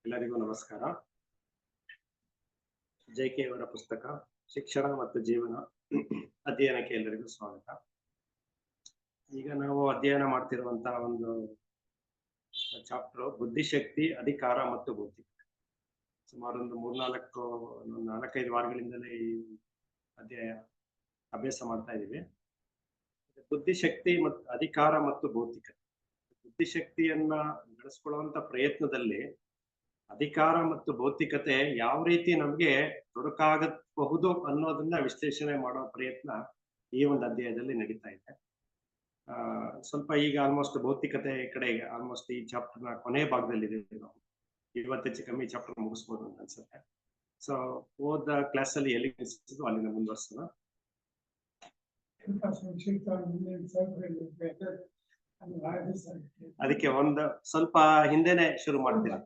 ಎಲ್ಲರಿಗೂ ನಮಸ್ಕಾರ. ಜೆ.ಕೆ. ಅವರ ಪುಸ್ತಕ ಶಿಕ್ಷಣ ಮತ್ತು ಜೀವನ ಅಧ್ಯಯನಕ್ಕೆ ಎಲ್ಲರಿಗೂ ಸ್ವಾಗತ. ಈಗ ನಾವು ಅಧ್ಯಯನ ಮಾಡ್ತಿರುವಂತಹ ಒಂದು ಚಾಪ್ಟರ್ ಬುದ್ಧಿಶಕ್ತಿ, ಅಧಿಕಾರ ಮತ್ತು ಬೌದ್ಧಿಕ. ಸುಮಾರು ಒಂದು ನಾಲ್ಕೈದು ವಾರಗಳಿಂದಲೇ ಈ ಅಭ್ಯಾಸ ಮಾಡ್ತಾ ಇದ್ದೀವಿ. ಬುದ್ಧಿಶಕ್ತಿ ಮತ್ತು ಅಧಿಕಾರ ಮತ್ತು ಬೌದ್ಧಿಕ. ಬುದ್ಧಿಶಕ್ತಿಯನ್ನ ಬೆಳೆಸ್ಕೊಳ್ಳುವಂತ ಪ್ರಯತ್ನದಲ್ಲಿ ಅಧಿಕಾರ ಮತ್ತು ಭೌತಿಕತೆ ಯಾವ ರೀತಿ ನಮ್ಗೆ ತೊಡಕಾಗಬಹುದು ಅನ್ನೋದನ್ನ ವಿಶ್ಲೇಷಣೆ ಮಾಡೋ ಪ್ರಯತ್ನ ಈ ಒಂದು ಅಧ್ಯಾಯದಲ್ಲಿ ನಡೀತಾ ಇದೆ. ಸ್ವಲ್ಪ ಈಗ ಆಲ್ಮೋಸ್ಟ್ ಭೌತಿಕತೆ ಕಡೆಗೆ ಆಲ್ಮೋಸ್ಟ್ ಈ ಚಾಪ್ಟರ್ ನ ಕೊನೆ ಭಾಗದಲ್ಲಿ ನಾವು ಇವತ್ತು ಹೆಚ್ಚು ಕಮ್ಮಿ ಚಾಪ್ಟರ್ ಮುಗಿಸ್ಬೋದು ಅಂತ ಅನ್ಸುತ್ತೆ. ಸೊ ಹೋದ ಕ್ಲಾಸ್ ಅಲ್ಲಿ ಎಲ್ಲಿ ನಿಲ್ಲಿಸಿದ್ದು ಅಲ್ಲಿಂದ ಮುಂದುವರ್ಸೋಣ. ಅದಕ್ಕೆ ಒಂದು ಸ್ವಲ್ಪ ಹಿಂದೆನೆ ಶುರು ಮಾಡ್ತೀನಿ.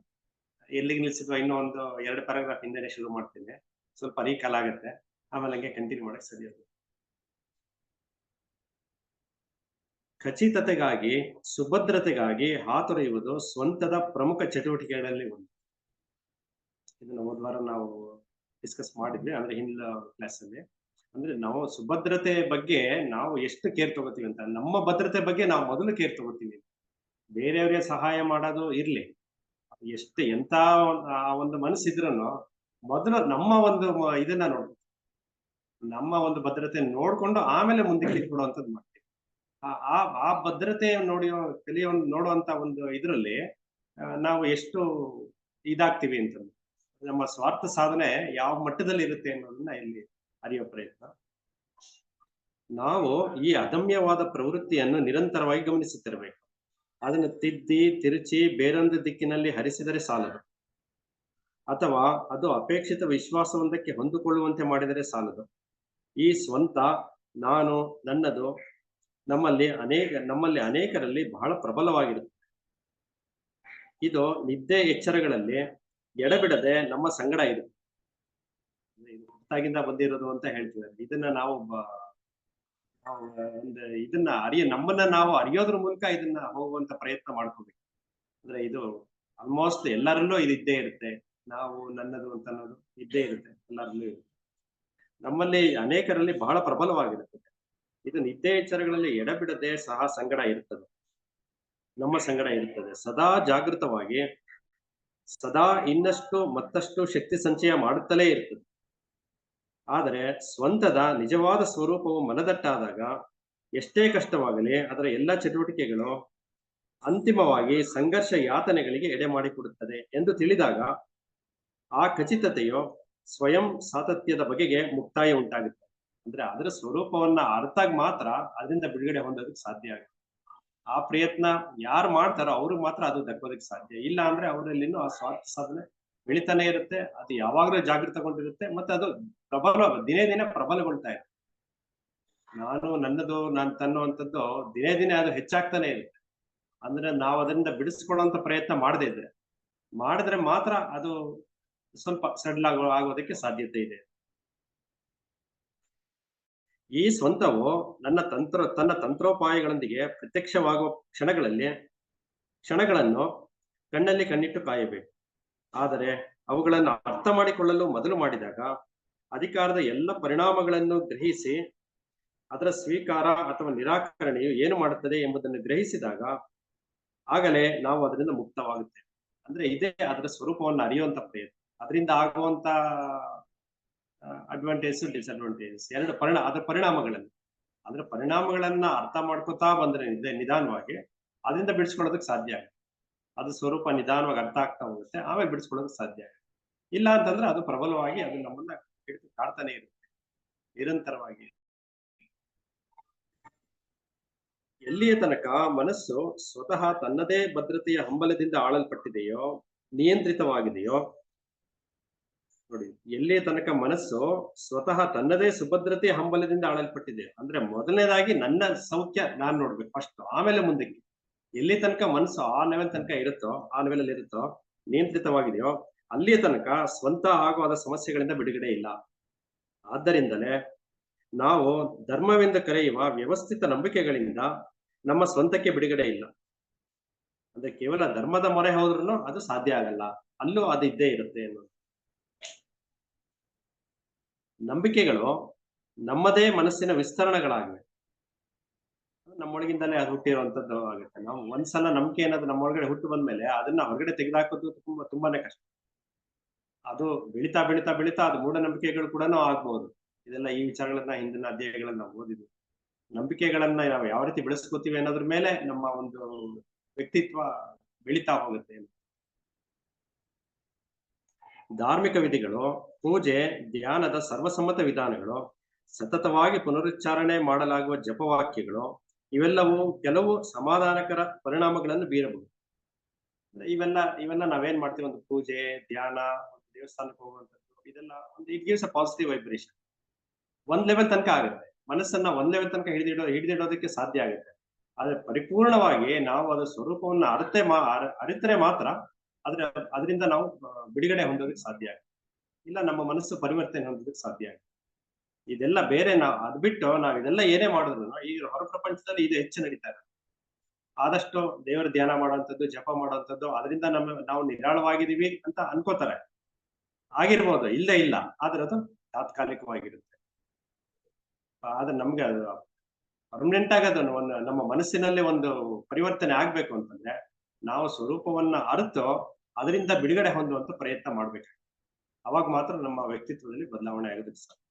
ಎಲ್ಲಿಗೆ ನಿಲ್ಸಿದ್ವ ಇನ್ನೂ ಒಂದು 2 ಪ್ಯಾರಾಗ್ರಾಫ್ ಹಿಂದೆನೆ ಶುರು ಮಾಡ್ತೀನಿ. ಸ್ವಲ್ಪ ರೀಕಾಲ್ ಆಗುತ್ತೆ, ಆಮೇಲೆ ಹಂಗೆ ಕಂಟಿನ್ಯೂ ಮಾಡಕ್ ಸರಿ ಅದು. ಖಚಿತತೆಗಾಗಿ, ಸುಭದ್ರತೆಗಾಗಿ ಹಾತೊರೆಯುವುದು ಸ್ವಂತದ ಪ್ರಮುಖ ಚಟುವಟಿಕೆಗಳಲ್ಲಿ ಒಂದು. ಇದನ್ನ ಹೋದ ವಾರ ನಾವು ಡಿಸ್ಕಸ್ ಮಾಡಿದ್ವಿ, ಅಂದ್ರೆ ಹಿಂದಿನ ಕ್ಲಾಸ್ ಅಲ್ಲಿ. ಅಂದ್ರೆ ನಾವು ಸುಭದ್ರತೆ ಬಗ್ಗೆ ನಾವು ಎಷ್ಟು ಕೇರ್ ತಗೋತೀವಿ ಅಂತ, ನಮ್ಮ ಭದ್ರತೆ ಬಗ್ಗೆ ನಾವು ಮೊದಲು ಕೇರ್ ತಗೋತೀವಿ. ಬೇರೆಯವರಿಗೆ ಸಹಾಯ ಮಾಡೋದು ಇರ್ಲಿ, ಎಂತ ಒಂದು ಮನಸ್ಸಿದ್ರೂ ಮೊದಲು ನಮ್ಮ ಒಂದು ಇದನ್ನ ನೋಡ್ಬೇಕು, ನಮ್ಮ ಒಂದು ಭದ್ರತೆ ನೋಡ್ಕೊಂಡು ಆಮೇಲೆ ಮುಂದಕ್ಕೆ ಕೊಡುವಂಥದ್ದು ಮಾಡ್ತೀವಿ. ಆ ಭದ್ರತೆ ನೋಡುವಂತ ಒಂದು ಇದ್ರಲ್ಲಿ ನಾವು ಎಷ್ಟು ಇದಾಗ್ತೀವಿ ಅಂತ, ನಮ್ಮ ಸ್ವಾರ್ಥ ಸಾಧನೆ ಯಾವ ಮಟ್ಟದಲ್ಲಿ ಇರುತ್ತೆ ಅನ್ನೋದನ್ನ ಇಲ್ಲಿ ಅರಿಯೋ ಪ್ರಯತ್ನ. ನಾವು ಈ ಅದಮ್ಯವಾದ ಪ್ರವೃತ್ತಿಯನ್ನು ನಿರಂತರವಾಗಿ ಗಮನಿಸುತ್ತಿರಬೇಕು. ಅದನ್ನು ತಿದ್ದಿ ತಿರುಚಿ ಬೇರೊಂದು ದಿಕ್ಕಿನಲ್ಲಿ ಹರಿಸಿದರೆ ಸಾಲದು, ಅಥವಾ ಅದು ಅಪೇಕ್ಷಿತ ವಿಶ್ವಾಸವೊಂದಕ್ಕೆ ಹೊಂದಿಕೊಳ್ಳುವಂತೆ ಮಾಡಿದರೆ ಸಾಲದು. ಈ ಸ್ವಂತ, ನಾನು, ನನ್ನದು ನಮ್ಮಲ್ಲಿ ಅನೇಕರಲ್ಲಿ ಬಹಳ ಪ್ರಬಲವಾಗಿರುತ್ತೆ. ಇದು ನಿದ್ದೆ ಎಚ್ಚರಗಳಲ್ಲಿ ಎಡಬಿಡದೆ ನಮ್ಮ ಸಂಗಡ ಇರುತ್ತೆ. ಹುಟ್ಟಾಗಿಂದ ಬಂದಿರೋದು ಅಂತ ಹೇಳ್ತಿದ್ದಾರೆ. ಇದನ್ನ ನಾವು ನಮ್ಮನ್ನ ನಾವು ಅರಿಯೋದ್ರ ಮೂಲಕ ಇದನ್ನ ಹೋಗುವಂತ ಪ್ರಯತ್ನ ಮಾಡ್ಕೋಬೇಕು. ಅಂದ್ರೆ ಇದು ಆಲ್ಮೋಸ್ಟ್ ಎಲ್ಲರಲ್ಲೂ ಇದು ಇದ್ದೇ ಇರುತ್ತೆ. ನಾವು, ನನ್ನದು ಅಂತ ಅನ್ನೋದು ಇದ್ದೇ ಇರುತ್ತೆ, ಎಲ್ಲರಲ್ಲೂ ಇರುತ್ತೆ. ನಮ್ಮಲ್ಲಿ ಅನೇಕರಲ್ಲಿ ಬಹಳ ಪ್ರಬಲವಾಗಿರುತ್ತದೆ. ಇದು ನಿದ್ದೆ ಎಚ್ಚರಗಳಲ್ಲಿ ಎಡಬಿಡದೆ ಸಹ ಸಂಗಡ ಇರುತ್ತದೆ, ನಮ್ಮ ಸಂಗಡ ಇರುತ್ತದೆ. ಸದಾ ಜಾಗೃತವಾಗಿ, ಸದಾ ಇನ್ನಷ್ಟು ಮತ್ತಷ್ಟು ಶಕ್ತಿ ಸಂಚಯ ಮಾಡುತ್ತಲೇ ಇರ್ತದೆ. ಆದರೆ ಸ್ವಂತದ ನಿಜವಾದ ಸ್ವರೂಪವು ಮನದಟ್ಟಾದಾಗ ಎಷ್ಟೇ ಕಷ್ಟವಾಗಲಿ ಅದರ ಎಲ್ಲ ಚಟುವಟಿಕೆಗಳು ಅಂತಿಮವಾಗಿ ಸಂಘರ್ಷ ಯಾತನೆಗಳಿಗೆ ಎಡೆ ಮಾಡಿಕೊಡುತ್ತದೆ ಎಂದು ತಿಳಿದಾಗ ಆ ಖಚಿತತೆಯು ಸ್ವಯಂ ಸಾತತ್ಯದ ಬಗೆಗೆ ಮುಕ್ತಾಯ ಉಂಟಾಗುತ್ತೆ. ಅಂದ್ರೆ ಅದರ ಸ್ವರೂಪವನ್ನ ಅರ್ಥಾಗ ಮಾತ್ರ ಅದರಿಂದ ಬಿಡುಗಡೆ ಹೊಂದೋದಕ್ಕೆ ಸಾಧ್ಯ ಆಗುತ್ತೆ. ಆ ಪ್ರಯತ್ನ ಯಾರು ಮಾಡ್ತಾರೋ ಅವ್ರಿಗೆ ಮಾತ್ರ ಅದು ದಕ್ಕೋದಕ್ಕೆ ಸಾಧ್ಯ. ಇಲ್ಲ ಅಂದ್ರೆ ಅವರಲ್ಲಿನೂ ಆ ಸ್ವಾರ್ಥ ಸಾಧನೆ ಬೆಳಿತಾನೆ ಇರುತ್ತೆ, ಅದು ಯಾವಾಗಲೂ ಜಾಗೃತಗೊಂಡಿರುತ್ತೆ, ಮತ್ತೆ ಅದು ದಿನೇ ದಿನ ಪ್ರಬಲಗೊಳ್ತಾ ಇದೆ. ನಾನು, ನನ್ನದು, ನಾನು ತನ್ನುವಂಥದ್ದು ದಿನೇ ದಿನೇ ಅದು ಹೆಚ್ಚಾಗ್ತಾನೆ ಇರುತ್ತೆ. ಅಂದ್ರೆ ನಾವು ಅದರಿಂದ ಬಿಡಿಸ್ಕೊಳ್ಳುವಂತ ಪ್ರಯತ್ನ ಮಾಡಿದ್ರೆ ಮಾತ್ರ ಅದು ಸ್ವಲ್ಪ ಸಡ್ಲ್ ಆಗೋದಕ್ಕೆ ಸಾಧ್ಯತೆ ಇದೆ. ಈ ಸ್ವಂತವು ತನ್ನ ತಂತ್ರೋಪಾಯಗಳೊಂದಿಗೆ ಪ್ರತ್ಯಕ್ಷವಾಗುವ ಕ್ಷಣಗಳನ್ನು ಕಣ್ಣಲ್ಲಿ ಕಣ್ಣಿಟ್ಟು ಕಾಯಬೇಕು. ಆದರೆ ಅವುಗಳನ್ನು ಅರ್ಥ ಮಾಡಿಕೊಳ್ಳಲು ಮೊದಲು ಮಾಡಿದಾಗ ಅಧಿಕಾರದ ಎಲ್ಲ ಪರಿಣಾಮಗಳನ್ನು ಗ್ರಹಿಸಿ ಅದರ ಸ್ವೀಕಾರ ಅಥವಾ ನಿರಾಕರಣೆಯು ಏನು ಮಾಡುತ್ತದೆ ಎಂಬುದನ್ನು ಗ್ರಹಿಸಿದಾಗ ಆಗಲೇ ನಾವು ಅದರಿಂದ ಮುಕ್ತವಾಗುತ್ತೇವೆ. ಅಂದ್ರೆ ಇದೇ ಅದರ ಸ್ವರೂಪವನ್ನು ಅರಿಯುವಂತ ಪ್ರಯತ್ನ. ಅದರಿಂದ ಆಗುವಂತ ಅಡ್ವಾಂಟೇಜ್, ಡಿಸ್ಅಡ್ವಾಂಟೇಜಸ್ ಎರಡು ಅದರ ಪರಿಣಾಮಗಳನ್ನ ಅರ್ಥ ಮಾಡ್ಕೋತಾ ಬಂದ್ರೆ ನಿಧಾನವಾಗಿ ಅದರಿಂದ ಬಿಡಿಸ್ಕೊಳ್ಳೋದಕ್ಕೆ ಸಾಧ್ಯ ಆಗುತ್ತೆ. ಅದು ಸ್ವರೂಪ ನಿಧಾನವಾಗಿ ಅರ್ಥ ಆಗ್ತಾ ಹೋಗುತ್ತೆ, ಆಮೇಲೆ ಬಿಡಿಸ್ಕೊಳ್ಳೋದಕ್ಕೆ ಸಾಧ್ಯ ಆಗುತ್ತೆ. ಇಲ್ಲ ಅಂತಂದ್ರೆ ಅದು ಪ್ರಬಲವಾಗಿ ಅದು ನಮ್ಮನ್ನ ಕಾಡ್ತಾನೆ ಇರುತ್ತೆ ನಿರಂತರವಾಗಿ. ಎಲ್ಲಿಯ ತನಕ ಮನಸ್ಸು ಸ್ವತಃ ತನ್ನದೇ ಭದ್ರತೆಯ ಹಂಬಲದಿಂದ ಆಳಲ್ಪಟ್ಟಿದೆಯೋ, ನಿಯಂತ್ರಿತವಾಗಿದೆಯೋ, ನೋಡಿ, ಎಲ್ಲಿಯ ತನಕ ಮನಸ್ಸು ಸ್ವತಃ ತನ್ನದೇ ಸುಭದ್ರತೆಯ ಹಂಬಲದಿಂದ ಆಳಲ್ಪಟ್ಟಿದೆ ಅಂದ್ರೆ ಮೊದಲನೇದಾಗಿ ನನ್ನ ಸೌಖ್ಯ ನಾನ್ ನೋಡ್ಬೇಕು ಫಸ್ಟ್, ಆಮೇಲೆ ಮುಂದಕ್ಕೆ. ಎಲ್ಲಿ ತನಕ ಮನಸ್ಸು ಆ ಲೆವೆಲ್ ತನಕ ಇರುತ್ತೋ, ಆ ಲೆವೆಲ್ ಅಲ್ಲಿ ಇರುತ್ತೋ, ನಿಯಂತ್ರಿತವಾಗಿದೆಯೋ, ಅಲ್ಲಿಯ ತನಕ ಸ್ವಂತ ಆಗುವ ಸಮಸ್ಯೆಗಳಿಂದ ಬಿಡುಗಡೆ ಇಲ್ಲ. ಆದ್ದರಿಂದಲೇ ನಾವು ಧರ್ಮವೆಂದು ಕರೆಯುವ ವ್ಯವಸ್ಥಿತ ನಂಬಿಕೆಗಳಿಂದ ನಮ್ಮ ಸ್ವಂತಕ್ಕೆ ಬಿಡುಗಡೆ ಇಲ್ಲ. ಅಂದ್ರೆ ಕೇವಲ ಧರ್ಮದ ಮೊರೆ ಹೋದ್ರೂ ಅದು ಸಾಧ್ಯ ಆಗಲ್ಲ, ಅಲ್ಲೂ ಅದು ಇದ್ದೇ ಇರುತ್ತೆ ಅನ್ನೋದು. ನಂಬಿಕೆಗಳು ನಮ್ಮದೇ ಮನಸ್ಸಿನ ವಿಸ್ತರಣೆಗಳಾಗಿವೆ. ನಮ್ಮೊಳಗಿಂದಲೇ ಅದು ಹುಟ್ಟಿರುವಂತದ್ದು ಆಗುತ್ತೆ. ನಾವು ಒಂದ್ಸಲ ನಂಬಿಕೆ ಏನಾದ್ರು ನಮ್ಮೊಳಗಡೆ ಹುಟ್ಟು ಬಂದ್ಮೇಲೆ ಅದನ್ನ ಹೊರಗಡೆ ತೆಗೆದುಹಾಕೋದು ತುಂಬಾನೇ ಕಷ್ಟ. ಅದು ಬೆಳೀತಾ ಬೆಳೀತಾ ಬೆಳೀತಾ ಅದು ಮೂಢನಂಬಿಕೆಗಳು ಕೂಡ ಆಗ್ಬಹುದು. ಇದೆಲ್ಲ ಈ ವಿಚಾರಗಳನ್ನ ಹಿಂದಿನ ಅಧ್ಯಾಯಗಳನ್ನ ನಾವು ಓದಿದ್ವಿ. ನಂಬಿಕೆಗಳನ್ನ ನಾವು ಯಾವ ರೀತಿ ಬೆಳೆಸ್ಕೋತೀವಿ ಅನ್ನೋದ್ರ ಮೇಲೆ ನಮ್ಮ ಒಂದು ವ್ಯಕ್ತಿತ್ವ ಬೆಳೀತಾ ಹೋಗುತ್ತೆ. ಧಾರ್ಮಿಕ ವಿಧಿಗಳು, ಪೂಜೆ, ಧ್ಯಾನದ ಸರ್ವಸಮ್ಮತ ವಿಧಾನಗಳು, ಸತತವಾಗಿ ಪುನರುಚ್ಚಾರಣೆ ಮಾಡಲಾಗುವ ಜಪವಾಕ್ಯಗಳು, ಇವೆಲ್ಲವೂ ಕೆಲವು ಸಮಾಧಾನಕರ ಪರಿಣಾಮಗಳನ್ನು ಬೀರಬಹುದು. ಇವೆಲ್ಲ ನಾವೇನ್ ಮಾಡ್ತೀವಿ, ಒಂದು ಪೂಜೆ, ಧ್ಯಾನ, ಒಂದು ದೇವಸ್ಥಾನಕ್ಕೆ ಹೋಗುವಂಥದ್ದು, ಇದೆಲ್ಲ ಒಂದು it gives a positive vibration. ಒಂದ್ ಲೆವೆಲ್ ತನಕ ಆಗುತ್ತೆ. ಮನಸ್ಸನ್ನ ಒಂದ್ ಲೆವೆಲ್ ತನಕ ಹಿಡಿದಿಡೋದಕ್ಕೆ ಸಾಧ್ಯ ಆಗುತ್ತೆ. ಆದ್ರೆ ಪರಿಪೂರ್ಣವಾಗಿ ನಾವು ಅದರ ಸ್ವರೂಪವನ್ನ ಅರಿತರೆ ಮಾತ್ರ ಅದರಿಂದ ನಾವು ಬಿಡುಗಡೆ ಹೊಂದೋದಕ್ಕೆ ಸಾಧ್ಯ ಆಗುತ್ತೆ. ಇಲ್ಲ ನಮ್ಮ ಮನಸ್ಸು ಪರಿವರ್ತನೆ ಹೊಂದೋದಕ್ಕೆ ಸಾಧ್ಯ ಆಗುತ್ತೆ. ಇದೆಲ್ಲ ಬೇರೆ ಅದ್ ಬಿಟ್ಟು ನಾವ್ ಇದೆಲ್ಲ ಏನೇ ಮಾಡಿದ್ರು ಈ ಹೊರ ಪ್ರಪಂಚದಲ್ಲಿ ಇದು ಹೆಚ್ಚು ನಡೀತಾ ಇದೆ. ಆದಷ್ಟು ದೇವರ ಧ್ಯಾನ ಮಾಡುವಂಥದ್ದು, ಜಪ ಮಾಡುವಂಥದ್ದು, ಅದರಿಂದ ನಾವು ನಿರಾಳವಾಗಿದೀವಿ ಅಂತ ಅನ್ಕೋತಾರೆ. ಆಗಿರ್ಬೋದು, ಇಲ್ಲೇ ಇಲ್ಲ, ಆದ್ರೆ ಅದು ತಾತ್ಕಾಲಿಕವಾಗಿರುತ್ತೆ. ಆದ್ರೆ ನಮ್ಗೆ ಅದು ಪರ್ಮನೆಂಟ್ ಆಗಿ ಅದನ್ನು ನಮ್ಮ ಮನಸ್ಸಿನಲ್ಲಿ ಒಂದು ಪರಿವರ್ತನೆ ಆಗ್ಬೇಕು ಅಂತಂದ್ರೆ ನಾವು ಸ್ವರೂಪವನ್ನ ಅರಿತು ಅದರಿಂದ ಬಿಡುಗಡೆ ಹೊಂದುವಂತ ಪ್ರಯತ್ನ ಮಾಡ್ಬೇಕು. ಅವಾಗ ಮಾತ್ರ ನಮ್ಮ ವ್ಯಕ್ತಿತ್ವದಲ್ಲಿ ಬದಲಾವಣೆ ಆಗೋದಕ್ಕೆ ಸಾಧ್ಯ.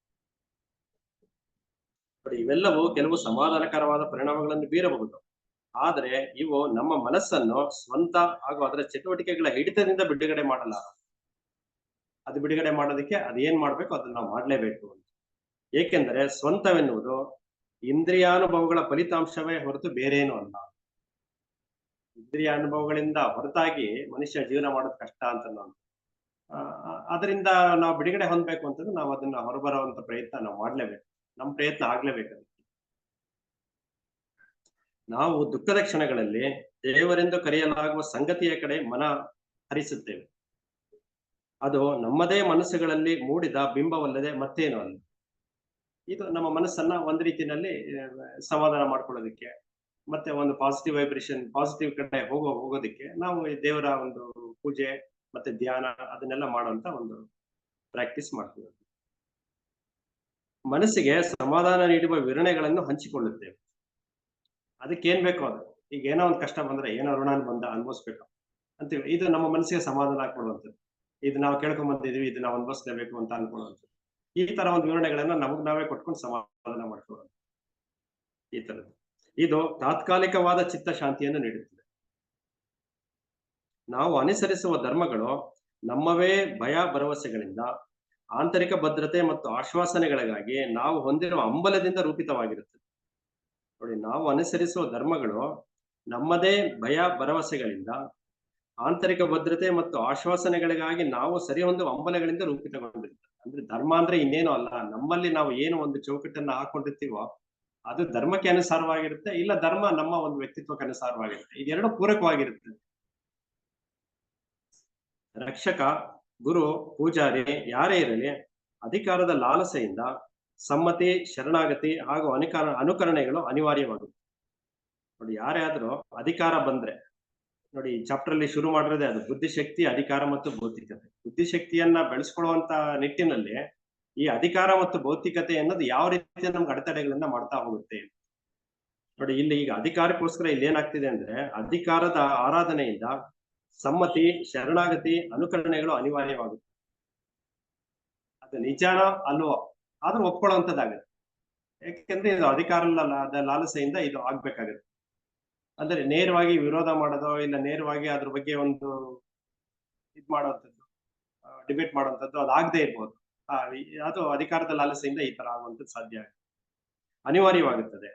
ಇವೆಲ್ಲವೂ ಕೆಲವು ಸಮಾಧಾನಕರವಾದ ಪರಿಣಾಮಗಳನ್ನು ಬೀರಬಹುದು. ಆದರೆ ಇವು ನಮ್ಮ ಮನಸ್ಸನ್ನು ಸ್ವಂತ ಹಾಗೂ ಅದರ ಚಟುವಟಿಕೆಗಳ ಹಿಡಿತದಿಂದ ಬಿಡುಗಡೆ ಮಾಡಲಾರ. ಅದು ಬಿಡುಗಡೆ ಮಾಡೋದಕ್ಕೆ ಅದೇನ್ ಮಾಡ್ಬೇಕು ಅದನ್ನ ನಾವು ಮಾಡ್ಲೇಬೇಕು ಅಂತ. ಏಕೆಂದರೆ ಸ್ವಂತವೆನ್ನುವುದು ಇಂದ್ರಿಯಾನುಭವಗಳ ಫಲಿತಾಂಶವೇ ಹೊರತು ಬೇರೇನು ಅಲ್ಲ. ಇಂದ್ರಿಯ ಅನುಭವಗಳಿಂದ ಹೊರತಾಗಿ ಮನುಷ್ಯ ಜೀವನ ಮಾಡೋದು ಕಷ್ಟ ಅಂತ ನಾನು ಅದರಿಂದ ನಾವು ಬಿಡುಗಡೆ ಹೊಂದಬೇಕು ಅಂತಂದ್ರೆ ನಾವು ಅದನ್ನ ಹೊರಬರುವಂತ ಪ್ರಯತ್ನ ನಾವು ಮಾಡ್ಲೇಬೇಕು. ನಮ್ಮ ಪ್ರಯತ್ನ ಆಗ್ಲೇಬೇಕು. ನಾವು ದುಃಖದ ಕ್ಷಣಗಳಲ್ಲಿ ದೇವರೆಂದು ಕರೆಯಲಾಗುವ ಸಂಗತಿಯ ಕಡೆ ಮನ ಹರಿಸುತ್ತೇವೆ. ಅದು ನಮ್ಮದೇ ಮನಸ್ಸುಗಳಲ್ಲಿ ಮೂಡಿದ ಬಿಂಬವಲ್ಲದೆ ಮತ್ತೇನು ಅಲ್ಲ. ಇದು ನಮ್ಮ ಮನಸ್ಸನ್ನ ಒಂದ್ ರೀತಿಯಲ್ಲಿ ಸಮಾಧಾನ ಮಾಡ್ಕೊಳ್ಳೋದಕ್ಕೆ, ಮತ್ತೆ ಒಂದು ಪಾಸಿಟಿವ್ ವೈಬ್ರೇಷನ್, ಪಾಸಿಟಿವ್ ಕಡೆ ಹೋಗೋದಕ್ಕೆ ನಾವು ದೇವರ ಒಂದು ಪೂಜೆ ಮತ್ತೆ ಧ್ಯಾನ ಅದನ್ನೆಲ್ಲ ಮಾಡುವಂತ ಒಂದು ಪ್ರಾಕ್ಟೀಸ್ ಮಾಡ್ತೀವಿ. ಮನಸ್ಸಿಗೆ ಸಮಾಧಾನ ನೀಡುವ ವಿವರಣೆಗಳನ್ನು ಹಂಚಿಕೊಳ್ಳುತ್ತೇವೆ. ಅದಕ್ಕೆ ಏನ್ ಬೇಕೋ ಅದು. ಈಗ ಏನೋ ಒಂದು ಕಷ್ಟ ಬಂದ್ರೆ, ಏನೋ ಋಣ ಬಂದ ಅನುಭವಿಸ್ಬೇಕು ಅಂತೀವಿ. ಇದು ನಮ್ಮ ಮನಸ್ಸಿಗೆ ಸಮಾಧಾನ ಕೊಡುವಂಥದ್ದು. ಇದು ನಾವು ಕೇಳ್ಕೊಂಡ್ ಬಂದಿದೀವಿ, ಇದು ನಾವು ಅನುಭವಿಸ್ಲೇಬೇಕು ಅಂತ ಅನ್ಕೊಳ್ಳುವಂಥದ್ದು. ಈ ತರ ಒಂದು ವಿವರಣೆಗಳನ್ನ ನಮಗ್ ನಾವೇ ಕೊಟ್ಕೊಂಡು ಸಮಾಧಾನ ಮಾಡ್ಕೊಳ್ಳೋದು. ಈ ತರದ್ದು ಇದು ತಾತ್ಕಾಲಿಕವಾದ ಚಿತ್ತ ಶಾಂತಿಯನ್ನು ನೀಡುತ್ತದೆ. ನಾವು ಅನುಸರಿಸುವ ಧರ್ಮಗಳು ನಮ್ಮವೇ ಭಯ ಭರವಸೆಗಳಿಂದ, ಆಂತರಿಕ ಭದ್ರತೆ ಮತ್ತು ಆಶ್ವಾಸನೆಗಳಿಗಾಗಿ ನಾವು ಹೊಂದಿರುವ ಹಂಬಲದಿಂದ ರೂಪಿತವಾಗಿರುತ್ತದೆ. ನೋಡಿ, ನಾವು ಅನುಸರಿಸುವ ಧರ್ಮಗಳು ನಮ್ಮದೇ ಭಯ ಭರವಸೆಗಳಿಂದ, ಆಂತರಿಕ ಭದ್ರತೆ ಮತ್ತು ಆಶ್ವಾಸನೆಗಳಿಗಾಗಿ ನಾವು ಸರಿ ಹೊಂದುವ ಹಂಬಲಗಳಿಂದ ರೂಪಿತಗೊಂಡಿರ್ತದೆ. ಅಂದ್ರೆ ಧರ್ಮ ಅಂದ್ರೆ ಇನ್ನೇನು ಅಲ್ಲ, ನಮ್ಮಲ್ಲಿ ನಾವು ಏನು ಒಂದು ಚೌಕಟ್ಟನ್ನ ಹಾಕೊಂಡಿರ್ತೀವೋ ಅದು ಧರ್ಮಕ್ಕೆ ಅನುಸಾರವಾಗಿರುತ್ತೆ, ಇಲ್ಲ ಧರ್ಮ ನಮ್ಮ ಒಂದು ವ್ಯಕ್ತಿತ್ವಕ್ಕೆ ಅನುಸಾರವಾಗಿರುತ್ತೆ. ಇದೆರಡು ಪೂರಕವಾಗಿರುತ್ತೆ. ರಕ್ಷಕ, ಗುರು, ಪೂಜಾರಿ ಯಾರೇ ಇರಲಿ, ಅಧಿಕಾರದ ಲಾಲಸೆಯಿಂದ ಸಮ್ಮತಿ, ಶರಣಾಗತಿ ಹಾಗೂ ಅನುಕರಣೆಗಳು ಅನಿವಾರ್ಯವಾಗುತ್ತೆ. ನೋಡಿ, ಯಾರೇ ಆದ್ರೂ ಅಧಿಕಾರ ಬಂದ್ರೆ, ನೋಡಿ ಈ ಚಾಪ್ಟರ್ ಅಲ್ಲಿ ಶುರು ಮಾಡಿರೋದೇ ಅದು, ಬುದ್ಧಿಶಕ್ತಿ, ಅಧಿಕಾರ ಮತ್ತು ಭೌತಿಕತೆ. ಬುದ್ಧಿಶಕ್ತಿಯನ್ನ ಬೆಳೆಸ್ಕೊಳ್ಳುವಂತ ನಿಟ್ಟಿನಲ್ಲಿ ಈ ಅಧಿಕಾರ ಮತ್ತು ಭೌತಿಕತೆ ಅನ್ನೋದು ಯಾವ ರೀತಿ ನಮ್ಗೆ ಅಡೆತಡೆಗಳನ್ನ ಮಾಡ್ತಾ ಹೋಗುತ್ತೆ. ನೋಡಿ, ಇಲ್ಲಿ ಈಗ ಅಧಿಕಾರಕ್ಕೋಸ್ಕರ ಇಲ್ಲಿ ಏನಾಗ್ತಿದೆ ಅಂದ್ರೆ, ಅಧಿಕಾರದ ಆರಾಧನೆಯಿಂದ ಸಮ್ಮತಿ, ಶರಣಾಗತಿ, ಅನುಕರಣೆಗಳು ಅನಿವಾರ್ಯವಾಗುತ್ತೆ. ಅದು ನಿಜಾನ ಅಲ್ವೋ ಆದ್ರೂ ಒಪ್ಕೊಳ್ಳುವಂಥದ್ದಾಗುತ್ತೆ. ಯಾಕೆಂದ್ರೆ ಇದು ಅಧಿಕಾರದ ಲಾಲಸೆಯಿಂದ ಇದು ಆಗ್ಬೇಕಾಗುತ್ತೆ. ಅಂದ್ರೆ ನೇರವಾಗಿ ವಿರೋಧ ಮಾಡೋದೋ ಇಲ್ಲ ನೇರವಾಗಿ ಅದ್ರ ಬಗ್ಗೆ ಒಂದು ಮಾಡೋಂಥದ್ದು, ಡಿಬೇಟ್ ಮಾಡುವಂಥದ್ದು ಅದು ಆಗದೆ ಇರ್ಬೋದು. ಅದು ಅಧಿಕಾರದ ಲಾಲಸೆಯಿಂದ ಈ ತರ ಆಗುವಂಥದ್ದು ಸಾಧ್ಯ ಆಗುತ್ತೆ, ಅನಿವಾರ್ಯವಾಗುತ್ತದೆ.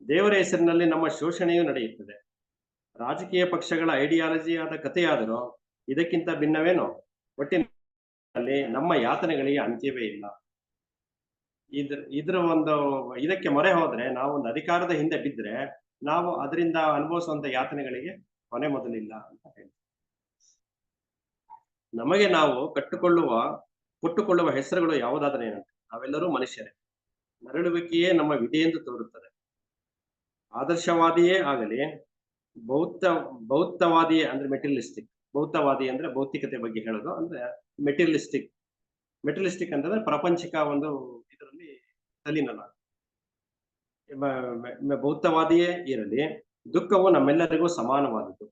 ದೇವರ ಹೆಸರಿನಲ್ಲಿ ನಮ್ಮ ಶೋಷಣೆಯೂ ನಡೆಯುತ್ತದೆ. ರಾಜಕೀಯ ಪಕ್ಷಗಳ ಐಡಿಯಾಲಜಿ ಆದ ಕಥೆಯಾದರೂ ಇದಕ್ಕಿಂತ ಭಿನ್ನವೇನೋ. ಒಟ್ಟಿನಲ್ಲಿ ನಮ್ಮ ಯಾತನೆಗಳಿಗೆ ಅಂತ್ಯವೇ ಇಲ್ಲ. ಇದ್ರ ಒಂದು ಇದಕ್ಕೆ ಮೊರೆ ಹೋದ್ರೆ, ನಾವು ಒಂದು ಅಧಿಕಾರದ ಹಿಂದೆ ಬಿದ್ರೆ ನಾವು ಅದರಿಂದ ಅನುಭವಿಸುವಂತ ಯಾತನೆಗಳಿಗೆ ಕೊನೆ ಮೊದಲಿಲ್ಲ ಅಂತ ಹೇಳಿ, ನಮಗೆ ನಾವು ಕೊಟ್ಟುಕೊಳ್ಳುವ ಹೆಸರುಗಳು ಯಾವುದಾದ್ರೆ ಏನಂತೆ, ನಾವೆಲ್ಲರೂ ಮನುಷ್ಯರೇ. ನರಳುವಿಕೆಯೇ ನಮ್ಮ ವಿಧಿ ಎಂದು ತೋರುತ್ತದೆ. ಆದರ್ಶವಾದಿಯೇ ಆಗಲಿ, ಬೌದ್ಧ ಬೌದ್ಧವಾದಿ ಅಂದ್ರೆ ಮೆಟೀರಿಯಲಿಸ್ಟಿಕ್. ಬೌದ್ಧವಾದಿ ಅಂದ್ರೆ ಭೌತಿಕತೆ ಬಗ್ಗೆ ಹೇಳೋದು ಅಂದ್ರೆ ಮೆಟೀರಿಯಲಿಸ್ಟಿಕ್. ಮೆಟೀರಿಯಲಿಸ್ಟಿಕ್ ಅಂತಂದ್ರೆ ಪ್ರಾಪಂಚಿಕ ಒಂದು ಇದರಲ್ಲಿ ತಲ್ಲೀನಲ್ಲ. ಬೌದ್ಧವಾದಿಯೇ ಇರಲಿ, ದುಃಖವು ನಮ್ಮೆಲ್ಲರಿಗೂ ಸಮಾನವಾದದ್ದು.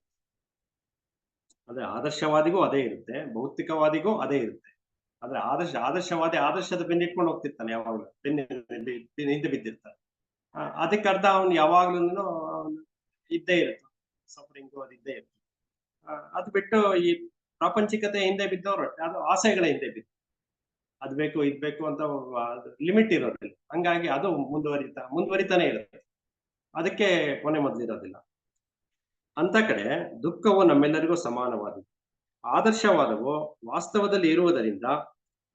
ಅಂದ್ರೆ ಆದರ್ಶವಾದಿಗೂ ಅದೇ ಇರುತ್ತೆ, ಭೌತಿಕವಾದಿಗೂ ಅದೇ ಇರುತ್ತೆ. ಆದ್ರೆ ಆದರ್ಶವಾದಿ ಆದರ್ಶದ ಬೆನ್ನಿಟ್ಕೊಂಡು ಹೋಗ್ತಿರ್ತಾನೆ ಯಾವಾಗ್ಲೂ, ಹಿಂದೆ ಬಿದ್ದಿರ್ತಾನೆ. ಅದಕ್ಕೆ ಅರ್ಥ ಅವ್ನು ಯಾವಾಗ್ಲೂ ಇದ್ದೇ ಇರುತ್ತೆ, ಸಫರಿಂಗು ಅದು ಇದ್ದೇ ಇರುತ್ತೆ. ಅದು ಬಿಟ್ಟು ಈ ಪ್ರಾಪಂಚಿಕತೆ ಹಿಂದೆ ಬಿದ್ದವ್ರು ಅದು ಆಸೆಗಳ ಹಿಂದೆ ಬಿದ್ದು ಅದ್ ಬೇಕು ಇದ್ ಬೇಕು ಅಂತ ಲಿಮಿಟ್ ಇರೋದಿಲ್ಲ. ಹಂಗಾಗಿ ಅದು ಮುಂದುವರಿತಾನೆ ಇರುತ್ತೆ. ಅದಕ್ಕೆ ಕೊನೆ ಮೊದಲಿರೋದಿಲ್ಲ. ಅಂತ ಕಡೆ ದುಃಖವು ನಮ್ಮೆಲ್ಲರಿಗೂ ಸಮಾನವಾದದ್ದು. ಆದರ್ಶವಾದವು ವಾಸ್ತವದಲ್ಲಿ ಇರುವುದರಿಂದ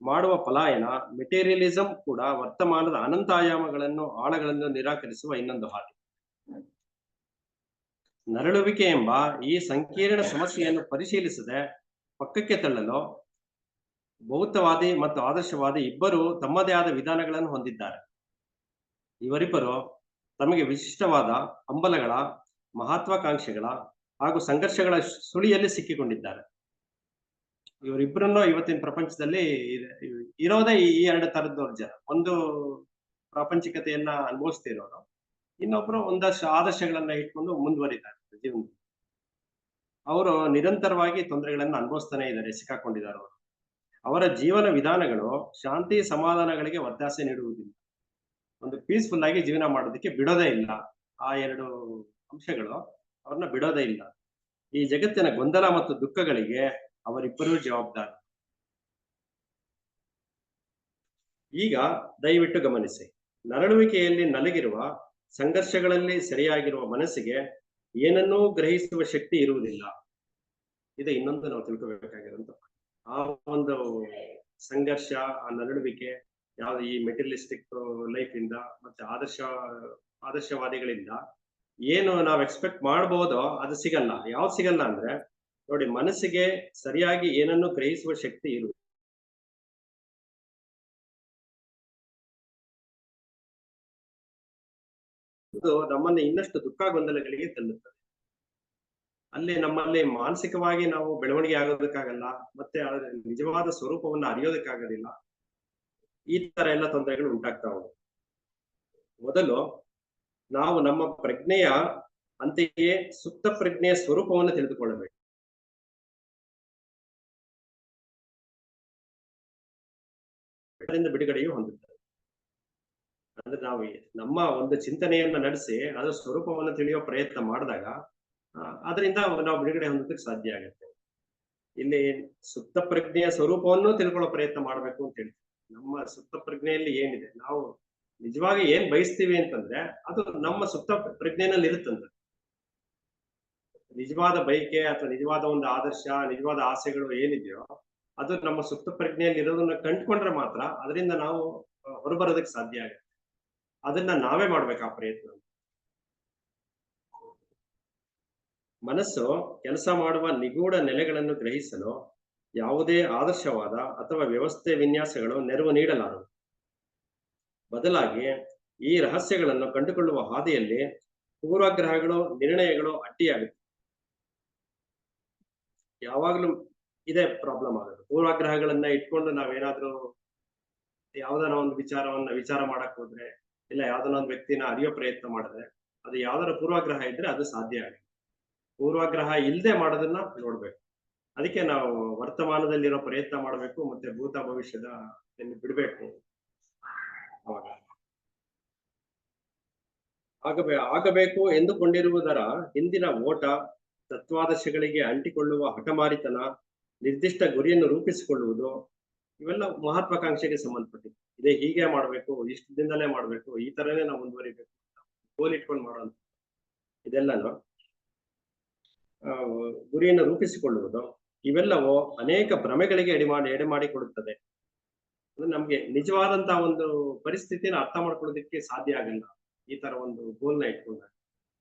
ಮಾಡುವ ಪಲಾಯನ, ಮೆಟೀರಿಯಲಿಸಂ ಕೂಡ ವರ್ತಮಾನದ ಅನಂತ ಆಯಾಮಗಳನ್ನು ಆಳಗಳನ್ನು ನಿರಾಕರಿಸುವ ಇನ್ನೊಂದು ಹಾದಿ. ನರಳುವಿಕೆ ಎಂಬ ಈ ಸಂಕೀರ್ಣ ಸಮಸ್ಯೆಯನ್ನು ಪರಿಶೀಲಿಸದೆ ಪಕ್ಕಕ್ಕೆ ತಳ್ಳಲು ಬೌದ್ಧವಾದಿ ಮತ್ತು ಆದರ್ಶವಾದಿ ಇಬ್ಬರು ತಮ್ಮದೇ ಆದ ವಿಧಾನಗಳನ್ನು ಹೊಂದಿದ್ದಾರೆ. ಇವರಿಬ್ಬರು ತಮಗೆ ವಿಶಿಷ್ಟವಾದ ಹಂಬಲಗಳ, ಮಹತ್ವಾಕಾಂಕ್ಷೆಗಳ ಹಾಗೂ ಸಂಘರ್ಷಗಳ ಸುಳಿಯಲ್ಲಿ ಸಿಕ್ಕಿಕೊಂಡಿದ್ದಾರೆ. ಇವರಿಬ್ಬರನ್ನು ಇವತ್ತಿನ ಪ್ರಪಂಚದಲ್ಲಿ ಇರೋದೇ ಈ ಎರಡು ತರದವ್ರ ಜನ. ಒಂದು ಪ್ರಾಪಂಚಿಕತೆಯನ್ನ ಅನುಭವಿಸ್ತಿರೋರು, ಇನ್ನೊಬ್ರು ಒಂದಷ್ಟು ಆದರ್ಶಗಳನ್ನ ಇಟ್ಕೊಂಡು ಮುಂದುವರಿತಾರೆ ಜೀವನ. ಅವರು ನಿರಂತರವಾಗಿ ತೊಂದರೆಗಳನ್ನು ಅನುಭವಿಸ್ತಾನೆ ಇದ್ದಾರೆ, ಸಿಕ್ಕಾಕೊಂಡಿದ್ದಾರೆ ಅವರು. ಅವರ ಜೀವನ ವಿಧಾನಗಳು ಶಾಂತಿ ಸಮಾಧಾನಗಳಿಗೆ ಒತ್ತಾಸೆ ನೀಡುವುದಿಲ್ಲ, ಒಂದು ಪೀಸ್ಫುಲ್ ಆಗಿ ಜೀವನ ಮಾಡೋದಕ್ಕೆ ಬಿಡೋದೇ ಇಲ್ಲ. ಆ ಎರಡು ಅಂಶಗಳು ಅವ್ರನ್ನ ಬಿಡೋದೇ ಇಲ್ಲ. ಈ ಜಗತ್ತಿನ ಗೊಂದಲ ಮತ್ತು ದುಃಖಗಳಿಗೆ ಅವರಿಬ್ಬರೂ ಜವಾಬ್ದಾರ. ಈಗ ದಯವಿಟ್ಟು ಗಮನಿಸಿ, ನರಳುವಿಕೆಯಲ್ಲಿ ನಲಗಿರುವ, ಸಂಘರ್ಷಗಳಲ್ಲಿ ಸರಿಯಾಗಿರುವ ಮನಸ್ಸಿಗೆ ಏನನ್ನೂ ಗ್ರಹಿಸುವ ಶಕ್ತಿ ಇರುವುದಿಲ್ಲ. ಇದು ಇನ್ನೊಂದು ನಾವು ತಿಳ್ಕೊಬೇಕಾಗಿರುವಂತ. ಆ ಒಂದು ಸಂಘರ್ಷ, ಆ ನರಳುವಿಕೆ ಯಾವ್ದು ಈ ಮೆಟೀರಿಯಲಿಸ್ಟಿಕ್ ಲೈಫ್ ಇಂದ ಮತ್ತೆ ಆದರ್ಶವಾದಿಗಳಿಂದ ಏನು ನಾವು ಎಕ್ಸ್ಪೆಕ್ಟ್ ಮಾಡ್ಬೋದೋ ಅದು ಸಿಗಲ್ಲ. ಯಾವ್ದು ಸಿಗಲ್ಲ ಅಂದ್ರೆ ನೋಡಿ, ಮನಸ್ಸಿಗೆ ಸರಿಯಾಗಿ ಏನನ್ನು ಗ್ರಹಿಸುವ ಶಕ್ತಿ ಇರುವುದು. ಅದು ನಮ್ಮನ್ನ ಇನ್ನಷ್ಟು ದುಃಖ ಗೊಂದಲಗಳಿಗೆ ತಳ್ಳುತ್ತದೆ. ಅಲ್ಲಿ ನಮ್ಮಲ್ಲಿ ಮಾನಸಿಕವಾಗಿ ನಾವು ಬೆಳವಣಿಗೆ ಆಗೋದಕ್ಕಾಗಲ್ಲ, ಮತ್ತೆ ನಿಜವಾದ ಸ್ವರೂಪವನ್ನು ಅರಿಯೋದಕ್ಕಾಗೋದಿಲ್ಲ. ಈ ತರ ಎಲ್ಲ ತೊಂದರೆಗಳು ಉಂಟಾಗ್ತಾ ಹೋಗುದು. ಮೊದಲು ನಾವು ನಮ್ಮ ಪ್ರಜ್ಞೆಯ ಅಂತೆಯೇ ಸುಪ್ತ ಪ್ರಜ್ಞೆಯ ಸ್ವರೂಪವನ್ನು ತಿಳಿದುಕೊಳ್ಳಬೇಕು. ಅದರಿಂದ ಬಿಡುಗಡೆಯು ಹೊಂದುತ್ತದೆ. ಅಂದ್ರೆ ನಾವು ನಮ್ಮ ಒಂದು ಚಿಂತನೆಯನ್ನ ನಡೆಸಿ ಅದರ ಸ್ವರೂಪವನ್ನು ತಿಳಿಯೋ ಪ್ರಯತ್ನ ಮಾಡಿದಾಗ ಅದರಿಂದ ನಾವು ಬಿಡುಗಡೆ ಹೊಂದೋದಕ್ಕೆ ಸಾಧ್ಯ ಆಗುತ್ತೆ. ಇಲ್ಲಿ ಸುಪ್ತ ಪ್ರಜ್ಞೆಯ ಸ್ವರೂಪವನ್ನು ತಿಳ್ಕೊಳ್ಳೋ ಪ್ರಯತ್ನ ಮಾಡ್ಬೇಕು ಅಂತ ಹೇಳ್ತೀವಿ. ನಮ್ಮ ಸುಪ್ತ ಪ್ರಜ್ಞೆಯಲ್ಲಿ ಏನಿದೆ, ನಾವು ನಿಜವಾಗಿ ಏನ್ ಬಯಸ್ತೀವಿ ಅಂತಂದ್ರೆ ಅದು ನಮ್ಮ ಸುಪ್ತ ಪ್ರಜ್ಞೆನಲ್ಲಿ ಇರುತ್ತಂತ. ನಿಜವಾದ ಬಯಕೆ ಅಥವಾ ನಿಜವಾದ ಒಂದು ಆದರ್ಶ, ನಿಜವಾದ ಆಸೆಗಳು ಏನಿದೆಯೋ ಅದು ನಮ್ಮ ಸುಪ್ತ ಪ್ರಜ್ಞೆಯಲ್ಲಿ ಇರೋದನ್ನ ಕಂಡುಕೊಂಡ್ರೆ ಮಾತ್ರ ಅದರಿಂದ ನಾವು ಹೊರಬರೋದಕ್ಕೆ ಸಾಧ್ಯ ಆಗುತ್ತೆ. ಅದನ್ನ ನಾವೇ ಮಾಡ್ಬೇಕು ಆ ಪ್ರಯತ್ನ. ಮನಸ್ಸು ಕೆಲಸ ಮಾಡುವ ನಿಗೂಢ ನೆಲೆಗಳನ್ನು ಗ್ರಹಿಸಲು ಯಾವುದೇ ಆದರ್ಶವಾದ ಅಥವಾ ವ್ಯವಸ್ಥೆ ವಿನ್ಯಾಸಗಳು ನೆರವು ನೀಡಲಾರವು. ಬದಲಾಗಿ ಈ ರಹಸ್ಯಗಳನ್ನು ಕಂಡುಕೊಳ್ಳುವ ಹಾದಿಯಲ್ಲಿ ಪೂರ್ವಾಗ್ರಹಗಳು, ನಿರ್ಣಯಗಳು ಅಡ್ಡಿಯಾಗುತ್ತೆ. ಯಾವಾಗ್ಲೂ ಇದೇ ಪ್ರಾಬ್ಲಮ್ ಆಗೋದು. ಪೂರ್ವಾಗ್ರಹಗಳನ್ನ ಇಟ್ಕೊಂಡು ನಾವೇನಾದ್ರೂ ಯಾವ್ದಾರ ಒಂದು ವಿಚಾರ ಮಾಡಕ್ ಹೋದ್ರೆ, ಇಲ್ಲ ಯಾವ್ದನ್ನ ಒಂದು ವ್ಯಕ್ತಿನ ಅರಿಯೋ ಪ್ರಯತ್ನ ಮಾಡಿದ್ರೆ, ಅದು ಯಾವ್ದಾರ ಪೂರ್ವಾಗ್ರಹ ಇದ್ರೆ ಅದು ಸಾಧ್ಯ ಆಗುತ್ತೆ. ಪೂರ್ವಾಗ್ರಹ ಇಲ್ಲದೆ ಮಾಡೋದನ್ನ ನೋಡ್ಬೇಕು. ಅದಕ್ಕೆ ನಾವು ವರ್ತಮಾನದಲ್ಲಿರೋ ಪ್ರಯತ್ನ ಮಾಡಬೇಕು, ಮತ್ತೆ ಭೂತ ಭವಿಷ್ಯದ ಬಿಡ್ಬೇಕು. ಅವಾಗ ಆಗಬೇಕು ಎಂದುಕೊಂಡಿರುವುದರ ಹಿಂದಿನ ಓಟ, ತತ್ವಾದರ್ಶಗಳಿಗೆ ಅಂಟಿಕೊಳ್ಳುವ ಹಠಮಾರಿತನ, ನಿರ್ದಿಷ್ಟ ಗುರಿಯನ್ನು ರೂಪಿಸಿಕೊಳ್ಳುವುದು, ಇವೆಲ್ಲ ಮಹತ್ವಾಕಾಂಕ್ಷೆಗೆ ಸಂಬಂಧಪಟ್ಟಿದೆ. ಇದೇ ಹೀಗೆ ಮಾಡ್ಬೇಕು, ಇಷ್ಟು ದಿನದಲ್ಲೇ ಮಾಡ್ಬೇಕು, ಈ ತರನೇ ನಾವು ಮುಂದುವರಿಬೇಕು, ಗೋಲ್ ಇಟ್ಕೊಂಡು ಮಾಡೋಂಥ ಇದೆಲ್ಲನು ಗುರಿಯನ್ನು ರೂಪಿಸಿಕೊಳ್ಳುವುದು, ಇವೆಲ್ಲವೂ ಅನೇಕ ಭ್ರಮೆಗಳಿಗೆ ಎಡೆ ಮಾಡಿಕೊಡುತ್ತದೆ. ನಮ್ಗೆ ನಿಜವಾದಂತಹ ಒಂದು ಪರಿಸ್ಥಿತಿನ ಅರ್ಥ ಮಾಡ್ಕೊಳ್ಳೋದಕ್ಕೆ ಸಾಧ್ಯ ಆಗಲ್ಲ ಈ ತರ ಒಂದು ಗೋಲ್ನ ಇಟ್ಕೊಂಡಾಗ.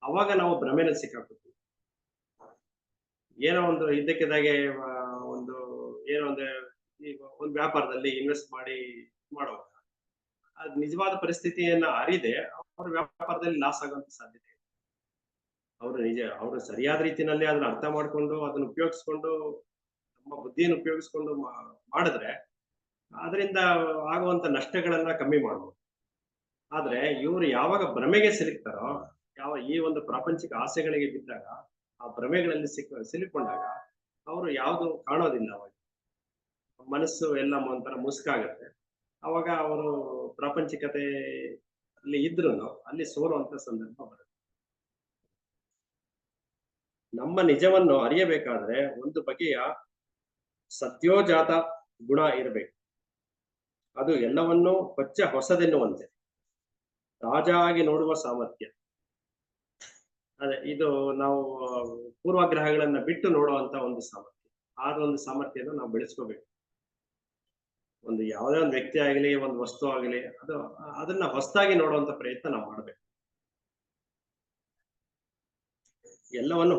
ಅವಾಗ ನಾವು ಭ್ರಮೆನಲ್ಲಿ ಸಿಕ್ಕಾಕೊಳ್ತೀವಿ. ಏನೋ ಒಂದು ಇದ್ದಕ್ಕಿದ್ದಾಗೆ ಒಂದು ಏನೋ ಒಂದು ವ್ಯಾಪಾರದಲ್ಲಿ ಇನ್ವೆಸ್ಟ್ ಮಾಡುವಾಗ ಅದ್ ನಿಜವಾದ ಪರಿಸ್ಥಿತಿಯನ್ನ ಅರಿದೆ ಅವ್ರ ವ್ಯಾಪಾರದಲ್ಲಿ ಲಾಸ್ ಆಗುವಂತ ಸಾಧ್ಯತೆ ಇದೆ. ಅವರು ಸರಿಯಾದ ರೀತಿಯಲ್ಲಿ ಅದನ್ನ ಅರ್ಥ ಮಾಡ್ಕೊಂಡು ಅದನ್ನ ಉಪಯೋಗಿಸ್ಕೊಂಡು ನಮ್ಮ ಬುದ್ಧಿಯನ್ನು ಉಪಯೋಗಿಸ್ಕೊಂಡು ಮಾಡಿದ್ರೆ ಅದರಿಂದ ಆಗುವಂತ ನಷ್ಟಗಳನ್ನ ಕಮ್ಮಿ ಮಾಡ್ಬೋದು. ಆದ್ರೆ ಇವರು ಯಾವಾಗ ಭ್ರಮೆಗೆ ಸಿಲುಕ್ತಾರೋ, ಈ ಒಂದು ಪ್ರಾಪಂಚಿಕ ಆಸೆಗಳಿಗೆ ಬಿದ್ದಾಗ, ಆ ಭ್ರಮೆಗಳಲ್ಲಿ ಸಿಲುಕೊಂಡಾಗ ಅವರು ಯಾವುದು ಕಾಣೋದಿಲ್ಲ. ಅವಾಗ ಮನಸ್ಸು ಎಲ್ಲ ಒಂಥರ ಮುಸುಕಾಗತ್ತೆ. ಅವಾಗ ಅವರು ಪ್ರಾಪಂಚಿಕತೆ ಅಲ್ಲಿ ಇದ್ರು ಅಲ್ಲಿ ಸೋಲುವಂತ ಸಂದರ್ಭ ಬರುತ್ತೆ. ನಮ್ಮ ನಿಜವನ್ನು ಅರಿಯಬೇಕಾದ್ರೆ ಒಂದು ಬಗೆಯ ಸತ್ಯೋಜಾತ ಗುಣ ಇರಬೇಕು. ಅದು ಎಲ್ಲವನ್ನೂ ಹೊಸದೆನ್ನುವಂತೆ ತಾಜಾಗಿ ನೋಡುವ ಸಾಮರ್ಥ್ಯ. ಅದೇ ಇದು ನಾವು ಪೂರ್ವಗ್ರಹಗಳನ್ನ ಬಿಟ್ಟು ನೋಡುವಂತ ಒಂದು ಸಾಮರ್ಥ್ಯ. ಒಂದು ಸಾಮರ್ಥ್ಯನ ನಾವು ಬೆಳೆಸ್ಕೋಬೇಕು. ಒಂದು ಯಾವುದೇ ಒಂದು ವ್ಯಕ್ತಿ ಆಗಲಿ, ಒಂದು ವಸ್ತು ಆಗಲಿ, ಅದನ್ನ ಹೊಸದಾಗಿ ನೋಡುವಂತ ಪ್ರಯತ್ನ ನಾವು ಮಾಡ್ಬೇಕು. ಎಲ್ಲವನ್ನು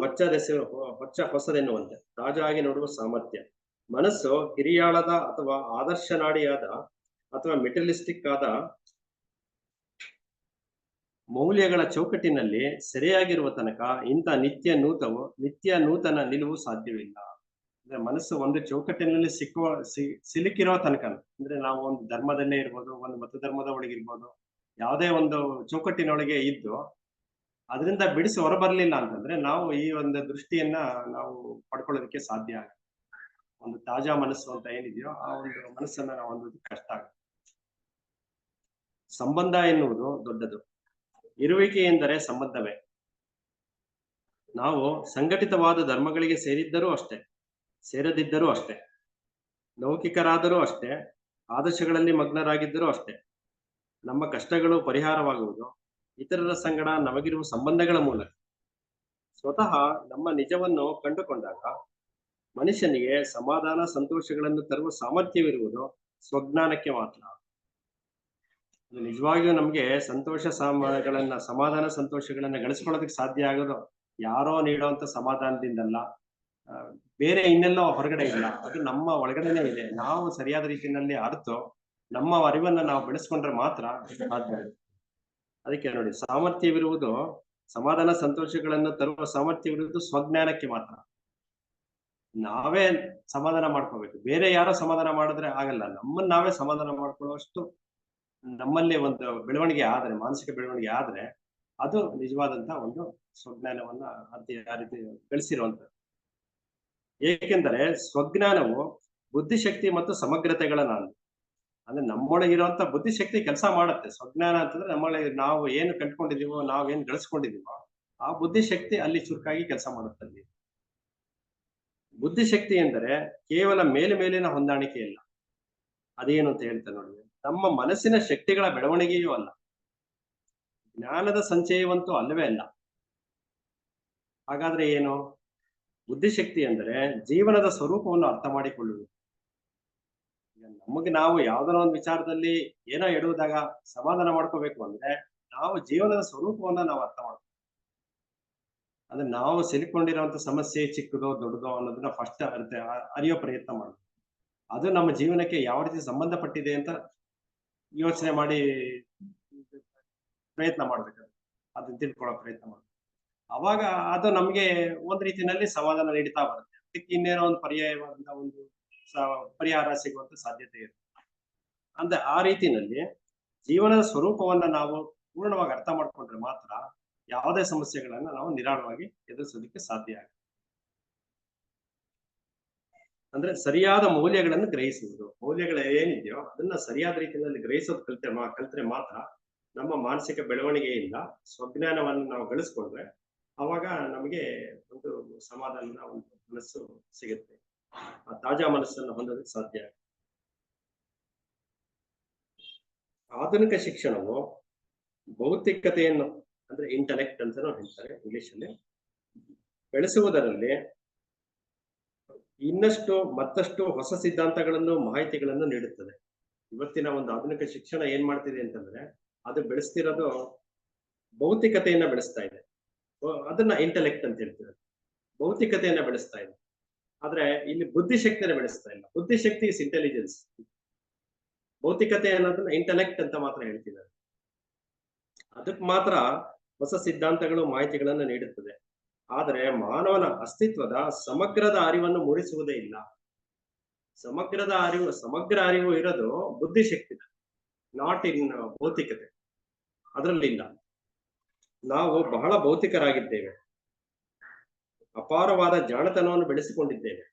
ಹೊಸದೆನ್ನುವಂತೆ ತಾಜಾಗಿ ನೋಡುವ ಸಾಮರ್ಥ್ಯ. ಮನಸ್ಸು ಹಿರಿಯಾಳದ ಅಥವಾ ಆದರ್ಶನಾಡಿಯಾದ ಅಥವಾ ಮೆಟೀರಿಯಲಿಸ್ಟಿಕ್ ಆದ ಮೌಲ್ಯಗಳ ಚೌಕಟ್ಟಿನಲ್ಲಿ ಸರಿಯಾಗಿರುವ ತನಕ ಇಂಥ ನಿತ್ಯ ನೂತನ ನಿಲುವು ಸಾಧ್ಯವಿಲ್ಲ. ಅಂದ್ರೆ ಮನಸ್ಸು ಒಂದು ಚೌಕಟ್ಟಿನಲ್ಲಿ ಸಿಲುಕಿರೋ ತನಕ, ಅಂದ್ರೆ ನಾವು ಒಂದು ಧರ್ಮದಲ್ಲೇ ಇರ್ಬೋದು, ಒಂದು ಮತ ಧರ್ಮದ ಒಳಗಿರ್ಬೋದು, ಯಾವುದೇ ಒಂದು ಚೌಕಟ್ಟಿನೊಳಗೆ ಇದ್ದು ಅದರಿಂದ ಬಿಡಿಸಿ ಹೊರಬರ್ಲಿಲ್ಲ ಅಂತಂದ್ರೆ ನಾವು ಈ ಒಂದು ದೃಷ್ಟಿಯನ್ನ ನಾವು ಪಡ್ಕೊಳ್ಳೋದಕ್ಕೆ ಸಾಧ್ಯ ಆಗುತ್ತೆ. ಒಂದು ತಾಜಾ ಮನಸ್ಸು ಅಂತ ಏನಿದೆಯೋ ಆ ಒಂದು ಮನಸ್ಸನ್ನ ನಾವು ಹೊಂದೋದಕ್ಕೆ ಕಷ್ಟ ಆಗುತ್ತೆ. ಸಂಬಂಧ ಎನ್ನುವುದು ದೊಡ್ಡದು. ಇರುವಿಕೆ ಎಂದರೆ ಸಂಬಂಧವೇ. ನಾವು ಸಂಘಟಿತವಾದ ಧರ್ಮಗಳಿಗೆ ಸೇರಿದ್ದರೂ ಅಷ್ಟೇ, ಸೇರದಿದ್ದರೂ ಅಷ್ಟೇ, ಲೌಕಿಕರಾದರೂ ಅಷ್ಟೇ, ಆದರ್ಶಗಳಲ್ಲಿ ಮಗ್ನರಾಗಿದ್ದರೂ ಅಷ್ಟೇ, ನಮ್ಮ ಕಷ್ಟಗಳು ಪರಿಹಾರವಾಗುವುದು ಇತರರ ಸಂಗಡ ನಮಗಿರುವ ಸಂಬಂಧಗಳ ಮೂಲಕ. ಸ್ವತಃ ನಮ್ಮ ನಿಜವನ್ನು ಕಂಡುಕೊಂಡಾಗ ಮನುಷ್ಯನಿಗೆ ಸಮಾಧಾನ ಸಂತೋಷಗಳನ್ನು ತರುವ ಸಾಮರ್ಥ್ಯವಿರುವುದು ಸ್ವಜ್ಞಾನಕ್ಕೆ ಮಾತ್ರ. ನಿಜವಾಗಿಯೂ ನಮ್ಗೆ ಸಮಾಧಾನ ಸಂತೋಷಗಳನ್ನ ಗಳಿಸ್ಕೊಳ್ಳೋದಕ್ಕೆ ಸಾಧ್ಯ ಆಗೋದು ಯಾರೋ ನೀಡುವಂತ ಸಮಾಧಾನದಿಂದಲ್ಲ, ಬೇರೆ ಇನ್ನೆಲ್ಲೋ ಹೊರಗಡೆ ಇಲ್ಲ, ಅದು ನಮ್ಮ ಒಳಗಡೆನೆ ಇದೆ. ನಾವು ಸರಿಯಾದ ರೀತಿಯಲ್ಲಿ ಅರ್ಥ ನಮ್ಮ ಅರಿವನ್ನ ನಾವು ಬೆಳೆಸ್ಕೊಂಡ್ರೆ ಮಾತ್ರ ಸಾಧ್ಯ. ಅದಕ್ಕೆ ನೋಡಿ, ಸಮಾಧಾನ ಸಂತೋಷಗಳನ್ನು ತರುವ ಸಾಮರ್ಥ್ಯವಿರುವುದು ಸ್ವಜ್ಞಾನಕ್ಕೆ ಮಾತ್ರ. ನಾವೇ ಸಮಾಧಾನ ಮಾಡ್ಕೋಬೇಕು, ಬೇರೆ ಯಾರೋ ಸಮಾಧಾನ ಮಾಡಿದ್ರೆ ಆಗಲ್ಲ. ನಮ್ಮನ್ನ ನಾವೇ ಸಮಾಧಾನ ಮಾಡ್ಕೊಳ್ಳುವಷ್ಟು ನಮ್ಮಲ್ಲಿ ಒಂದು ಬೆಳವಣಿಗೆ ಆದ್ರೆ, ಮಾನಸಿಕ ಬೆಳವಣಿಗೆ ಆದ್ರೆ, ಅದು ನಿಜವಾದಂತ ಒಂದು ಸ್ವಜ್ಞಾನವನ್ನ ಆ ರೀತಿ ಗಳಿಸಿರುವಂತ. ಏಕೆಂದರೆ ಸ್ವಜ್ಞಾನವು ಬುದ್ಧಿಶಕ್ತಿ ಮತ್ತು ಸಮಗ್ರತೆಗಳ ಅಂದ್ರೆ ನಮ್ಮೊಳಗಿರುವಂತ ಬುದ್ಧಿಶಕ್ತಿ ಕೆಲಸ ಮಾಡುತ್ತೆ. ಸ್ವಜ್ಞಾನ ಅಂತಂದ್ರೆ ನಮ್ಮೊಳಗೆ ನಾವು ಏನು ಕಂಡುಕೊಂಡಿದೀವೋ, ನಾವೇನ್ ಗಳಿಸ್ಕೊಂಡಿದೀವೋ ಆ ಬುದ್ಧಿಶಕ್ತಿ ಅಲ್ಲಿ ಚುರುಕಾಗಿ ಕೆಲಸ ಮಾಡುತ್ತೆ. ಬುದ್ಧಿಶಕ್ತಿ ಎಂದರೆ ಕೇವಲ ಮೇಲಿನ ಹೊಂದಾಣಿಕೆ ಇಲ್ಲ. ಅದೇನು ಅಂತ ಹೇಳ್ತಾರೆ ನೋಡಿ, ನಮ್ಮ ಮನಸ್ಸಿನ ಶಕ್ತಿಗಳ ಬೆಳವಣಿಗೆಯೂ ಅಲ್ಲ, ಜ್ಞಾನದ ಸಂಚಯವಂತೂ ಅಲ್ಲವೇ ಅಲ್ಲ. ಹಾಗಾದ್ರೆ ಏನು? ಬುದ್ಧಿಶಕ್ತಿ ಅಂದರೆ ಜೀವನದ ಸ್ವರೂಪವನ್ನು ಅರ್ಥ ಮಾಡಿಕೊಳ್ಳುವುದು. ನಮಗೆ ನಾವು ಯಾವ್ದಾರ ಒಂದು ವಿಚಾರದಲ್ಲಿ ಏನೋ ಎಡುವುದಾಗ ಸಮಾಧಾನ ಮಾಡ್ಕೋಬೇಕು ಅಂದ್ರೆ ನಾವು ಜೀವನದ ಸ್ವರೂಪವನ್ನ ನಾವು ಅರ್ಥ ಮಾಡ್ಕೋಬೇಕು. ಅಂದ್ರೆ ನಾವು ಸಿಲುಕೊಂಡಿರುವಂತ ಸಮಸ್ಯೆ ಚಿಕ್ಕದೋ ದೊಡ್ಡದೋ ಅನ್ನೋದನ್ನ ಫಸ್ಟ್ ಅರಿಯೋ ಪ್ರಯತ್ನ ಮಾಡಬೇಕು. ಅದು ನಮ್ಮ ಜೀವನಕ್ಕೆ ಯಾವ ರೀತಿ ಸಂಬಂಧಪಟ್ಟಿದೆ ಅಂತ ಯೋಚನೆ ಮಾಡಿ ಪ್ರಯತ್ನ ಮಾಡ್ಬೇಕು, ಅದನ್ನ ತಿಳ್ಕೊಳ್ಳೋ ಪ್ರಯತ್ನ ಮಾಡ್ಬೇಕು. ಅವಾಗ ಅದು ನಮ್ಗೆ ಒಂದ್ ರೀತಿಯಲ್ಲಿ ಸಮಾಧಾನ ನೀಡ್ತಾ ಬರುತ್ತೆ. ಅದಕ್ಕೆ ಇನ್ನೇನೋ ಒಂದು ಪರ್ಯಾಯವಾದ ಒಂದು ಪರಿಹಾರ ಸಿಗುವಂತ ಸಾಧ್ಯತೆ ಇರುತ್ತೆ. ಅಂದ್ರೆ ಆ ರೀತಿನಲ್ಲಿ ಜೀವನದ ಸ್ವರೂಪವನ್ನ ನಾವು ಪೂರ್ಣವಾಗಿ ಅರ್ಥ ಮಾಡ್ಕೊಂಡ್ರೆ ಮಾತ್ರ ಯಾವುದೇ ಸಮಸ್ಯೆಗಳನ್ನ ನಾವು ನಿರಾಳವಾಗಿ ಎದುರಿಸೋದಕ್ಕೆ ಸಾಧ್ಯ ಆಗುತ್ತೆ. ಅಂದ್ರೆ ಸರಿಯಾದ ಮೌಲ್ಯಗಳನ್ನು ಗ್ರಹಿಸುವುದು. ಮೌಲ್ಯಗಳು ಏನಿದೆಯೋ ಅದನ್ನ ಸರಿಯಾದ ರೀತಿಯಲ್ಲಿ ಗ್ರಹಿಸೋದು ಕಲ್ತ್ರೆ ಮಾತ್ರ ನಮ್ಮ ಮಾನಸಿಕ ಬೆಳವಣಿಗೆಯಿಂದ ಸ್ವಜ್ಞಾನವನ್ನು ನಾವು ಗಳಿಸ್ಕೊಂಡ್ರೆ ಅವಾಗ ನಮಗೆ ಒಂದು ಸಮಾಧಾನ, ಒಂದು ಮನಸ್ಸು ಸಿಗುತ್ತೆ. ಆ ತಾಜಾ ಮನಸ್ಸನ್ನು ಹೊಂದೋದಕ್ಕೆ ಸಾಧ್ಯ. ಆಧುನಿಕ ಶಿಕ್ಷಣವು ಭೌತಿಕತೆಯನ್ನು, ಅಂದ್ರೆ ಇಂಟೆಲೆಕ್ಟ್ ಅಂತಾನೂ ಹೇಳ್ತಾರೆ ಇಂಗ್ಲಿಷ್ ಅಲ್ಲಿ, ಬೆಳೆಸುವುದರಲ್ಲಿ ಮತ್ತಷ್ಟು ಹೊಸ ಸಿದ್ಧಾಂತಗಳನ್ನು, ಮಾಹಿತಿಗಳನ್ನು ನೀಡುತ್ತದೆ. ಇವತ್ತಿನ ಒಂದು ಆಧುನಿಕ ಶಿಕ್ಷಣ ಏನ್ ಮಾಡ್ತಿದೆ ಅಂತಂದ್ರೆ ಅದು ಬೆಳೆಸ್ತಿರೋದು ಭೌತಿಕತೆಯನ್ನ ಬೆಳೆಸ್ತಾ ಇದೆ. ಅದನ್ನ ಇಂಟೆಲೆಕ್ಟ್ ಅಂತ ಹೇಳ್ತೀವಿ. ಭೌತಿಕತೆಯನ್ನ ಬೆಳೆಸ್ತಾ ಇದೆ, ಆದ್ರೆ ಇಲ್ಲಿ ಬುದ್ಧಿಶಕ್ತಿಯನ್ನ ಬೆಳೆಸ್ತಾ ಇಲ್ಲ. ಬುದ್ಧಿಶಕ್ತಿ ಇಸ್ ಇಂಟೆಲಿಜೆನ್ಸ್. ಭೌತಿಕತೆ ಅನ್ನೋದನ್ನ ಇಂಟೆಲೆಕ್ಟ್ ಅಂತ ಮಾತ್ರ ಹೇಳ್ತಿದ್ದಾರೆ. ಅದಕ್ಕೆ ಮಾತ್ರ ಹೊಸ ಸಿದ್ಧಾಂತಗಳು, ಮಾಹಿತಿಗಳನ್ನ ನೀಡುತ್ತದೆ. ಆದರೆ ಮಾನವನ ಅಸ್ತಿತ್ವದ ಸಮಗ್ರದ ಅರಿವನ್ನು ಮೂಡಿಸುವುದೇ ಇಲ್ಲ. ಸಮಗ್ರ ಅರಿವು ಇರೋದು ಬುದ್ಧಿಶಕ್ತಿ, ನಾಟ್ ಇನ್ ಭೌತಿಕತೆ. ಅದರಲ್ಲಿ ಇಲ್ಲ. ನಾವು ಬಹಳ ಭೌತಿಕರಾಗಿದ್ದೇವೆ, ಅಪಾರವಾದ ಜಾಣತನವನ್ನು ಬೆಳೆಸಿಕೊಂಡಿದ್ದೇವೆ,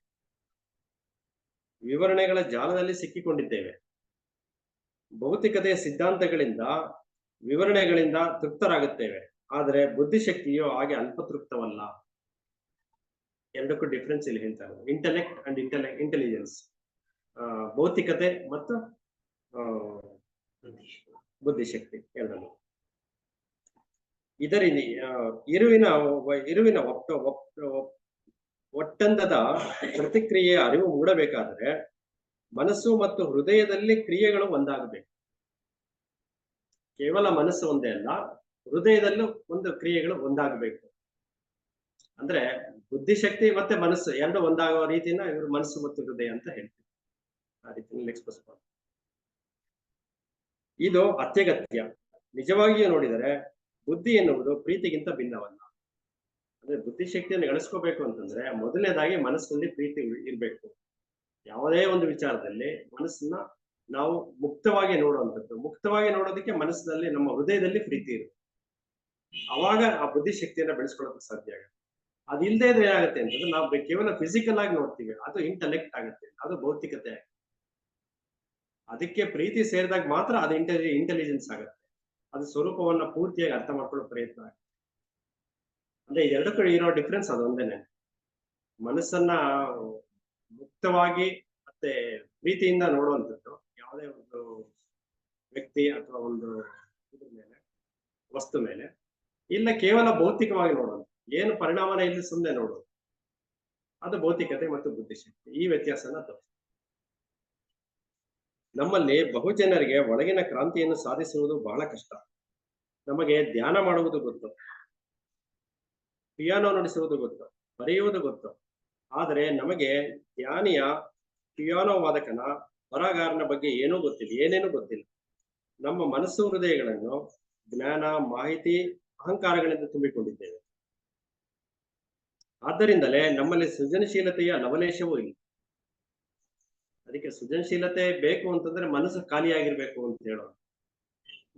ವಿವರಣೆಗಳ ಜಾಲದಲ್ಲಿ ಸಿಕ್ಕಿಕೊಂಡಿದ್ದೇವೆ. ಭೌತಿಕತೆಯ ಸಿದ್ಧಾಂತಗಳಿಂದ, ವಿವರಣೆಗಳಿಂದ ತೃಪ್ತರಾಗುತ್ತೇವೆ. ಆದರೆ ಬುದ್ಧಿಶಕ್ತಿಯು ಹಾಗೆ ಅಲ್ಪತೃಪ್ತವಲ್ಲ. ಎರಡಕ್ಕೂ ಡಿಫ್ರೆನ್ಸ್ ಇಲ್ಲಿ ಹೇಳ್ತಾರೆ. ಇಂಟೆಲೆಕ್ಟ್ ಅಂಡ್ ಇಂಟೆಲಿಜೆನ್ಸ್, ಭೌತಿಕತೆ ಮತ್ತು ಬುದ್ಧಿಶಕ್ತಿ ಎರಡನ್ನು. ಇದರಿಂದ ಇರುವಿನ ಒಟ್ಟಂದದ ಪ್ರತಿಕ್ರಿಯೆಯ ಅರಿವು ಮೂಡಬೇಕಾದರೆ ಮನಸ್ಸು ಮತ್ತು ಹೃದಯದಲ್ಲಿ ಕ್ರಿಯೆಗಳು ಒಂದಾಗಬೇಕು. ಕೇವಲ ಮನಸ್ಸು ಒಂದೇ ಅಲ್ಲ, ಹೃದಯದಲ್ಲೂ ಒಂದು ಕ್ರಿಯೆಗಳು ಒಂದಾಗಬೇಕು. ಅಂದ್ರೆ ಬುದ್ಧಿಶಕ್ತಿ ಮತ್ತೆ ಮನಸ್ಸು ಎರಡು ಒಂದಾಗುವ ರೀತಿನ ಇವರು ಮನಸ್ಸು ಮತ್ತು ಹೃದಯ ಅಂತ ಹೇಳ್ತೀವಿ. ಆ ರೀತಿಯಲ್ಲಿ ಎಕ್ಸ್ಪ್ರೆಸ್ ಮಾಡಿ. ಇದು ಅತ್ಯಗತ್ಯ. ನಿಜವಾಗಿಯೂ ನೋಡಿದರೆ ಬುದ್ಧಿ ಎನ್ನುವುದು ಪ್ರೀತಿಗಿಂತ ಭಿನ್ನವಲ್ಲ. ಅಂದ್ರೆ ಬುದ್ಧಿಶಕ್ತಿಯನ್ನು ಗಳಿಸ್ಕೋಬೇಕು ಅಂತಂದ್ರೆ ಮೊದಲನೇದಾಗಿ ಮನಸ್ಸಿನಲ್ಲಿ ಪ್ರೀತಿ ಇರ್ಬೇಕು. ಯಾವುದೇ ಒಂದು ವಿಚಾರದಲ್ಲಿ ಮನಸ್ಸನ್ನ ನಾವು ಮುಕ್ತವಾಗಿ ನೋಡುವಂಥದ್ದು. ಮುಕ್ತವಾಗಿ ನೋಡೋದಕ್ಕೆ ಮನಸ್ಸಿನಲ್ಲಿ, ನಮ್ಮ ಹೃದಯದಲ್ಲಿ ಪ್ರೀತಿ ಇರುತ್ತೆ. ಅವಾಗ ಆ ಬುದ್ಧಿಶಕ್ತಿಯನ್ನ ಬೆಳೆಸ್ಕೊಳ್ಳೋದಕ್ಕೆ ಸಾಧ್ಯ ಆಗುತ್ತೆ. ಅದಿಲ್ಲದೆ ಇದ್ರೆ ಏನಾಗುತ್ತೆ ಅಂತಂದ್ರೆ ನಾವು ಕೇವಲ ಫಿಸಿಕಲ್ ಆಗಿ ನೋಡ್ತೀವಿ, ಅದು ಇಂಟೆಲೆಕ್ಟ್ ಆಗುತ್ತೆ, ಅದು ಭೌತಿಕತೆ. ಅದಕ್ಕೆ ಪ್ರೀತಿ ಸೇರಿದಾಗ ಮಾತ್ರ ಅದು ಇಂಟೆಲಿಜೆನ್ಸ್ ಆಗುತ್ತೆ. ಅದು ಸ್ವರೂಪವನ್ನ ಪೂರ್ತಿಯಾಗಿ ಅರ್ಥ ಮಾಡ್ಕೊಳ್ಳೋ ಪ್ರಯತ್ನ ಆಗುತ್ತೆ. ಅಂದ್ರೆ ಎರಡು ಕಡೆ ಇರೋ ಡಿಫ್ರೆನ್ಸ್ ಅದೊಂದೇನೆ. ಮನಸ್ಸನ್ನ ಮುಕ್ತವಾಗಿ ಮತ್ತೆ ಪ್ರೀತಿಯಿಂದ ನೋಡುವಂಥದ್ದು ಯಾವುದೇ ಒಂದು ವ್ಯಕ್ತಿ ಅಥವಾ ಒಂದು ಇದ್ರ ಮೇಲೆ, ವಸ್ತು ಮೇಲೆ, ಇಲ್ಲ ಕೇವಲ ಭೌತಿಕವಾಗಿ ನೋಡುವಂಥದ್ದು, ಏನು ಪರಿಣಾಮನ ಇಲ್ಲಿ ಸುಮ್ಮನೆ ನೋಡೋದು, ಅದು ಭೌತಿಕತೆ ಮತ್ತು ಬುದ್ಧಿಶಕ್ತಿ. ಈ ವ್ಯತ್ಯಾಸನ ತೋರಿಸ್ತದೆ. ನಮ್ಮಲ್ಲಿ ಬಹುಜನರಿಗೆ ಒಳಗಿನ ಕ್ರಾಂತಿಯನ್ನು ಸಾಧಿಸುವುದು ಬಹಳ ಕಷ್ಟ. ನಮಗೆ ಧ್ಯಾನ ಮಾಡುವುದು ಗೊತ್ತು, ಪಿಯಾನೋ ನುಡಿಸುವುದು ಗೊತ್ತು, ಬರೆಯುವುದು ಗೊತ್ತು. ಆದರೆ ನಮಗೆ ಧ್ಯಾನಿಯ, ಪಿಯಾನೋ ವಾದಕನ, ಬರಹಗಾರನ ಬಗ್ಗೆ ಏನೇನೂ ಗೊತ್ತಿಲ್ಲ. ನಮ್ಮ ಮನಸ್ಸು ಹೃದಯಗಳನ್ನು ಜ್ಞಾನ, ಮಾಹಿತಿ, ಅಹಂಕಾರಗಳಿಂದ ತುಂಬಿಕೊಂಡಿದ್ದೇವೆ. ಆದ್ದರಿಂದಲೇ ನಮ್ಮಲ್ಲಿ ಸೃಜನಶೀಲತೆಯ ಲವಲೇಶವೂ ಇಲ್ಲ. ಅದಕ್ಕೆ ಸೃಜನಶೀಲತೆ ಬೇಕು ಅಂತಂದ್ರೆ ಮನಸ್ಸು ಖಾಲಿಯಾಗಿರ್ಬೇಕು ಅಂತ ಹೇಳೋದು.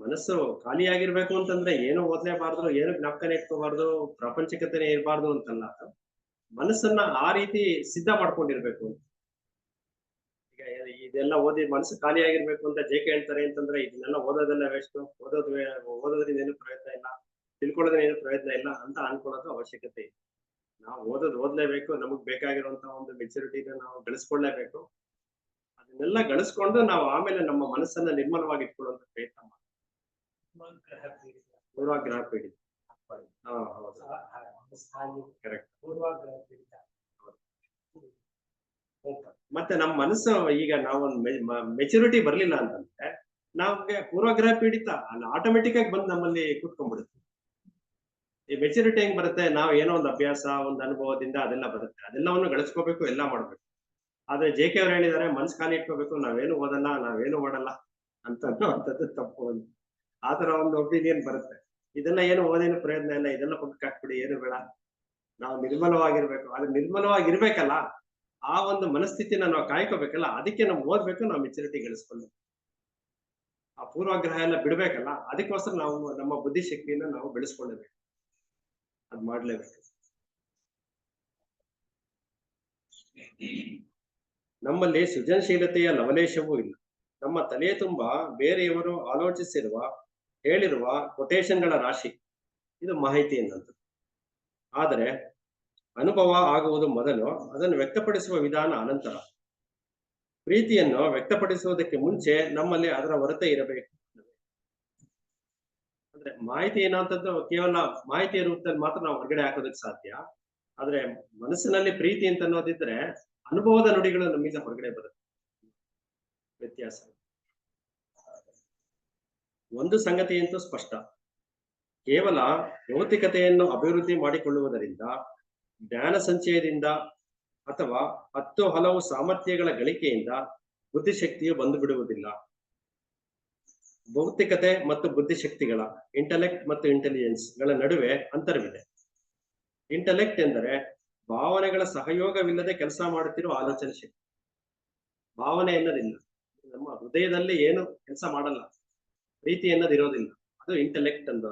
ಮನಸ್ಸು ಖಾಲಿಯಾಗಿರ್ಬೇಕು ಅಂತಂದ್ರೆ ಏನು ಓದಲೇಬಾರ್ದು, ಏನು ಜ್ಞಾಪಕನೇ ಇಟ್ಕೋಬಾರ್ದು, ಪ್ರಾಪಂಚಿಕತೆನೇ ಇರಬಾರ್ದು ಅಂತಲ್ಲ. ಮನಸ್ಸನ್ನ ಆ ರೀತಿ ಸಿದ್ಧ ಮಾಡ್ಕೊಂಡಿರ್ಬೇಕು ಅಂತ. ಈಗ ಇದೆಲ್ಲ ಓದಿ ಮನಸ್ಸು ಖಾಲಿಯಾಗಿರ್ಬೇಕು ಅಂತ ಜೆ ಕೆ ಹೇಳ್ತಾರೆ ಅಂತಂದ್ರೆ ಇದನ್ನೆಲ್ಲ ಓದೋದೆಲ್ಲ ವೇಸ್ಟ್, ಓದೋದ್ರಿಂದ ಏನು ಪ್ರಯತ್ನ ಇಲ್ಲ, ತಿಳ್ಕೊಳ್ಳೋದ್ರಿಂದ ಏನು ಪ್ರಯತ್ನ ಇಲ್ಲ ಅಂತ ಅನ್ಕೊಳ್ಳೋದು ಅವಶ್ಯಕತೆ ಇದೆ. ನಾವು ಓದ್ಲೇಬೇಕು, ನಮಗ್ ಬೇಕಾಗಿರುವಂತಹ ಒಂದು ಮೆಚುರಿಟಿನ ನಾವು ಗಳಿಸ್ಕೊಳ್ಳೇಬೇಕು. ಅದನ್ನೆಲ್ಲ ಗಳಿಸ್ಕೊಂಡು ನಾವು ಆಮೇಲೆ ನಮ್ಮ ಮನಸ್ಸನ್ನ ನಿರ್ಮಲವಾಗಿ ಇಟ್ಕೊಳ್ಳುವಂತ ಪ್ರಯತ್ನ ಮಾಡಿ. ಪೂರ್ವಾಗ್ರಹ ಪೀಡಿತ. ಕರೆಕ್ಟ್. ಮತ್ತೆ ನಮ್ಮ ಮನಸ್ಸು ಈಗ ನಾವೊಂದು ಮೆಚುರಿಟಿ ಬರ್ಲಿಲ್ಲ ಅಂತಂದ್ರೆ ನಮ್ಗೆ ಪೂರ್ವಾಗ್ರಹ ಪೀಡಿತ ಆಟೋಮೆಟಿಕ್ ಆಗಿ ಬಂದು ನಮ್ಮಲ್ಲಿ ಕೂತ್ಕೊಂಡ್ಬಿಡುತ್ತೆ. ಈ ಮೆಚುರಿಟಿ ಹೆಂಗ್ ಬರುತ್ತೆ? ನಾವು ಏನೋ ಒಂದು ಅಭ್ಯಾಸ, ಒಂದು ಅನುಭವದಿಂದ ಅದೆಲ್ಲ ಬರುತ್ತೆ. ಅದೆಲ್ಲವನ್ನು ಗಳಿಸ್ಕೋಬೇಕು, ಎಲ್ಲ ಮಾಡ್ಬೇಕು. ಆದ್ರೆ ಜೆ ಕೆ ಅವ್ರು ಹೇಳಿದಾರೆ ಮನ್ಸು ಖಾಲಿ ಇಟ್ಕೋಬೇಕು, ನಾವೇನು ಓದಲ್ಲ, ನಾವೇನು ಮಾಡಲ್ಲ ಅಂತದ್ದು ತಪ್ಪು ಅಂತ. ಆತರ ಒಂದು ಒಪಿನಿಯನ್ ಬರುತ್ತೆ. ಇದೆಲ್ಲ ಏನು ಓದೇನು ಪ್ರಯೋಜನ ಇಲ್ಲ, ಇದೆಲ್ಲ ಪಕ್ಕಕ್ಕೆ ಹಾಕ್ಬಿಡಿ, ಏನು ಬೇಡ, ನಾವು ನಿರ್ಮಲವಾಗಿರ್ಬೇಕು. ಆದ್ರೆ ನಿರ್ಮಲವಾಗಿರ್ಬೇಕಲ್ಲ, ಆ ಒಂದು ಮನಸ್ಥಿತಿನ ನಾವು ಕಾಯ್ಕೋಬೇಕಲ್ಲ, ಅದಕ್ಕೆ ನಾವು ಓದ್ಬೇಕು, ನಾವು ಮೆಚುರಿಟಿ ಗಳಿಸ್ಕೊಂಡು ಆ ಪೂರ್ವಾಗ್ರಹ ಎಲ್ಲ ಬಿಡ್ಬೇಕಲ್ಲ, ಅದಕ್ಕೋಸ್ಕರ ನಾವು ನಮ್ಮ ಬುದ್ಧಿಶಕ್ತಿಯನ್ನ ನಾವು ಬೆಳೆಸ್ಕೊಳ್ಳಬೇಕು. ಅದ್ ಮಾಡ್ಲೇಬೇಕು. ನಮ್ಮಲ್ಲಿ ಸೃಜನಶೀಲತೆಯ ಲವಲೇಶವೂ ಇಲ್ಲ. ನಮ್ಮ ತಲೆಯ ತುಂಬಾ ಬೇರೆಯವರು ಆಲೋಚಿಸಿರುವ, ಹೇಳಿರುವ ಕೊಟೇಶನ್ಗಳ ರಾಶಿ. ಇದು ಮಾಹಿತಿ ಎನ್ನುವಂಥದ್ದು. ಆದರೆ ಅನುಭವ ಆಗುವುದು ಮೊದಲು, ಅದನ್ನು ವ್ಯಕ್ತಪಡಿಸುವ ವಿಧಾನ ಅನಂತರ. ಪ್ರೀತಿಯನ್ನು ವ್ಯಕ್ತಪಡಿಸುವುದಕ್ಕೆ ಮುಂಚೆ ನಮ್ಮಲ್ಲಿ ಅದರ ಹೊರತೆ ಇರಬೇಕು. ಅಂದ್ರೆ ಮಾಹಿತಿ ಎನ್ನುವಂಥದ್ದು ಕೇವಲ ಮಾಹಿತಿಯ ರೂಪದಲ್ಲಿ ಮಾತ್ರ ನಾವು ಹೊರಗಡೆ ಹಾಕೋದಕ್ಕೆ ಸಾಧ್ಯ. ಆದ್ರೆ ಮನಸ್ಸಿನಲ್ಲಿ ಪ್ರೀತಿ ಅಂತ ಅನ್ನೋದಿದ್ರೆ ಅನುಭವದ ನುಡಿಗಳು ನಮ್ಮಿಂದ ಹೊರಗಡೆ ಬರುತ್ತೆ. ವ್ಯತ್ಯಾಸ. ಒಂದು ಸಂಗತಿಯಂತೂ ಸ್ಪಷ್ಟ, ಕೇವಲ ಭೌತಿಕತೆಯನ್ನು ಅಭಿವೃದ್ಧಿ ಮಾಡಿಕೊಳ್ಳುವುದರಿಂದ, ಜ್ಞಾನ ಸಂಚಯದಿಂದ ಅಥವಾ ಹಲವು ಸಾಮರ್ಥ್ಯಗಳ ಗಳಿಕೆಯಿಂದ ಬುದ್ಧಿಶಕ್ತಿಯು ಬಂದು ಬಿಡುವುದಿಲ್ಲ. ಭೌತಿಕತೆ ಮತ್ತು ಬುದ್ಧಿಶಕ್ತಿಗಳ, ಇಂಟೆಲೆಕ್ಟ್ ಮತ್ತು ಇಂಟೆಲಿಜೆನ್ಸ್ ಗಳ ನಡುವೆ ಅಂತರವಿದೆ. ಇಂಟೆಲೆಕ್ಟ್ ಎಂದರೆ ಭಾವನೆಗಳ ಸಹಯೋಗವಿಲ್ಲದೆ ಕೆಲಸ ಮಾಡುತ್ತಿರುವ ಆಲೋಚನೆ ಶಕ್ತಿ. ಭಾವನೆ ಎನ್ನೋದಿಲ್ಲ, ನಮ್ಮ ಹೃದಯದಲ್ಲಿ ಏನು ಕೆಲಸ ಮಾಡಲ್ಲ, ಪ್ರೀತಿ ಎನ್ನೋದಿರೋದಿಲ್ಲ, ಅದು ಇಂಟೆಲೆಕ್ಟ್ ಅಂತ.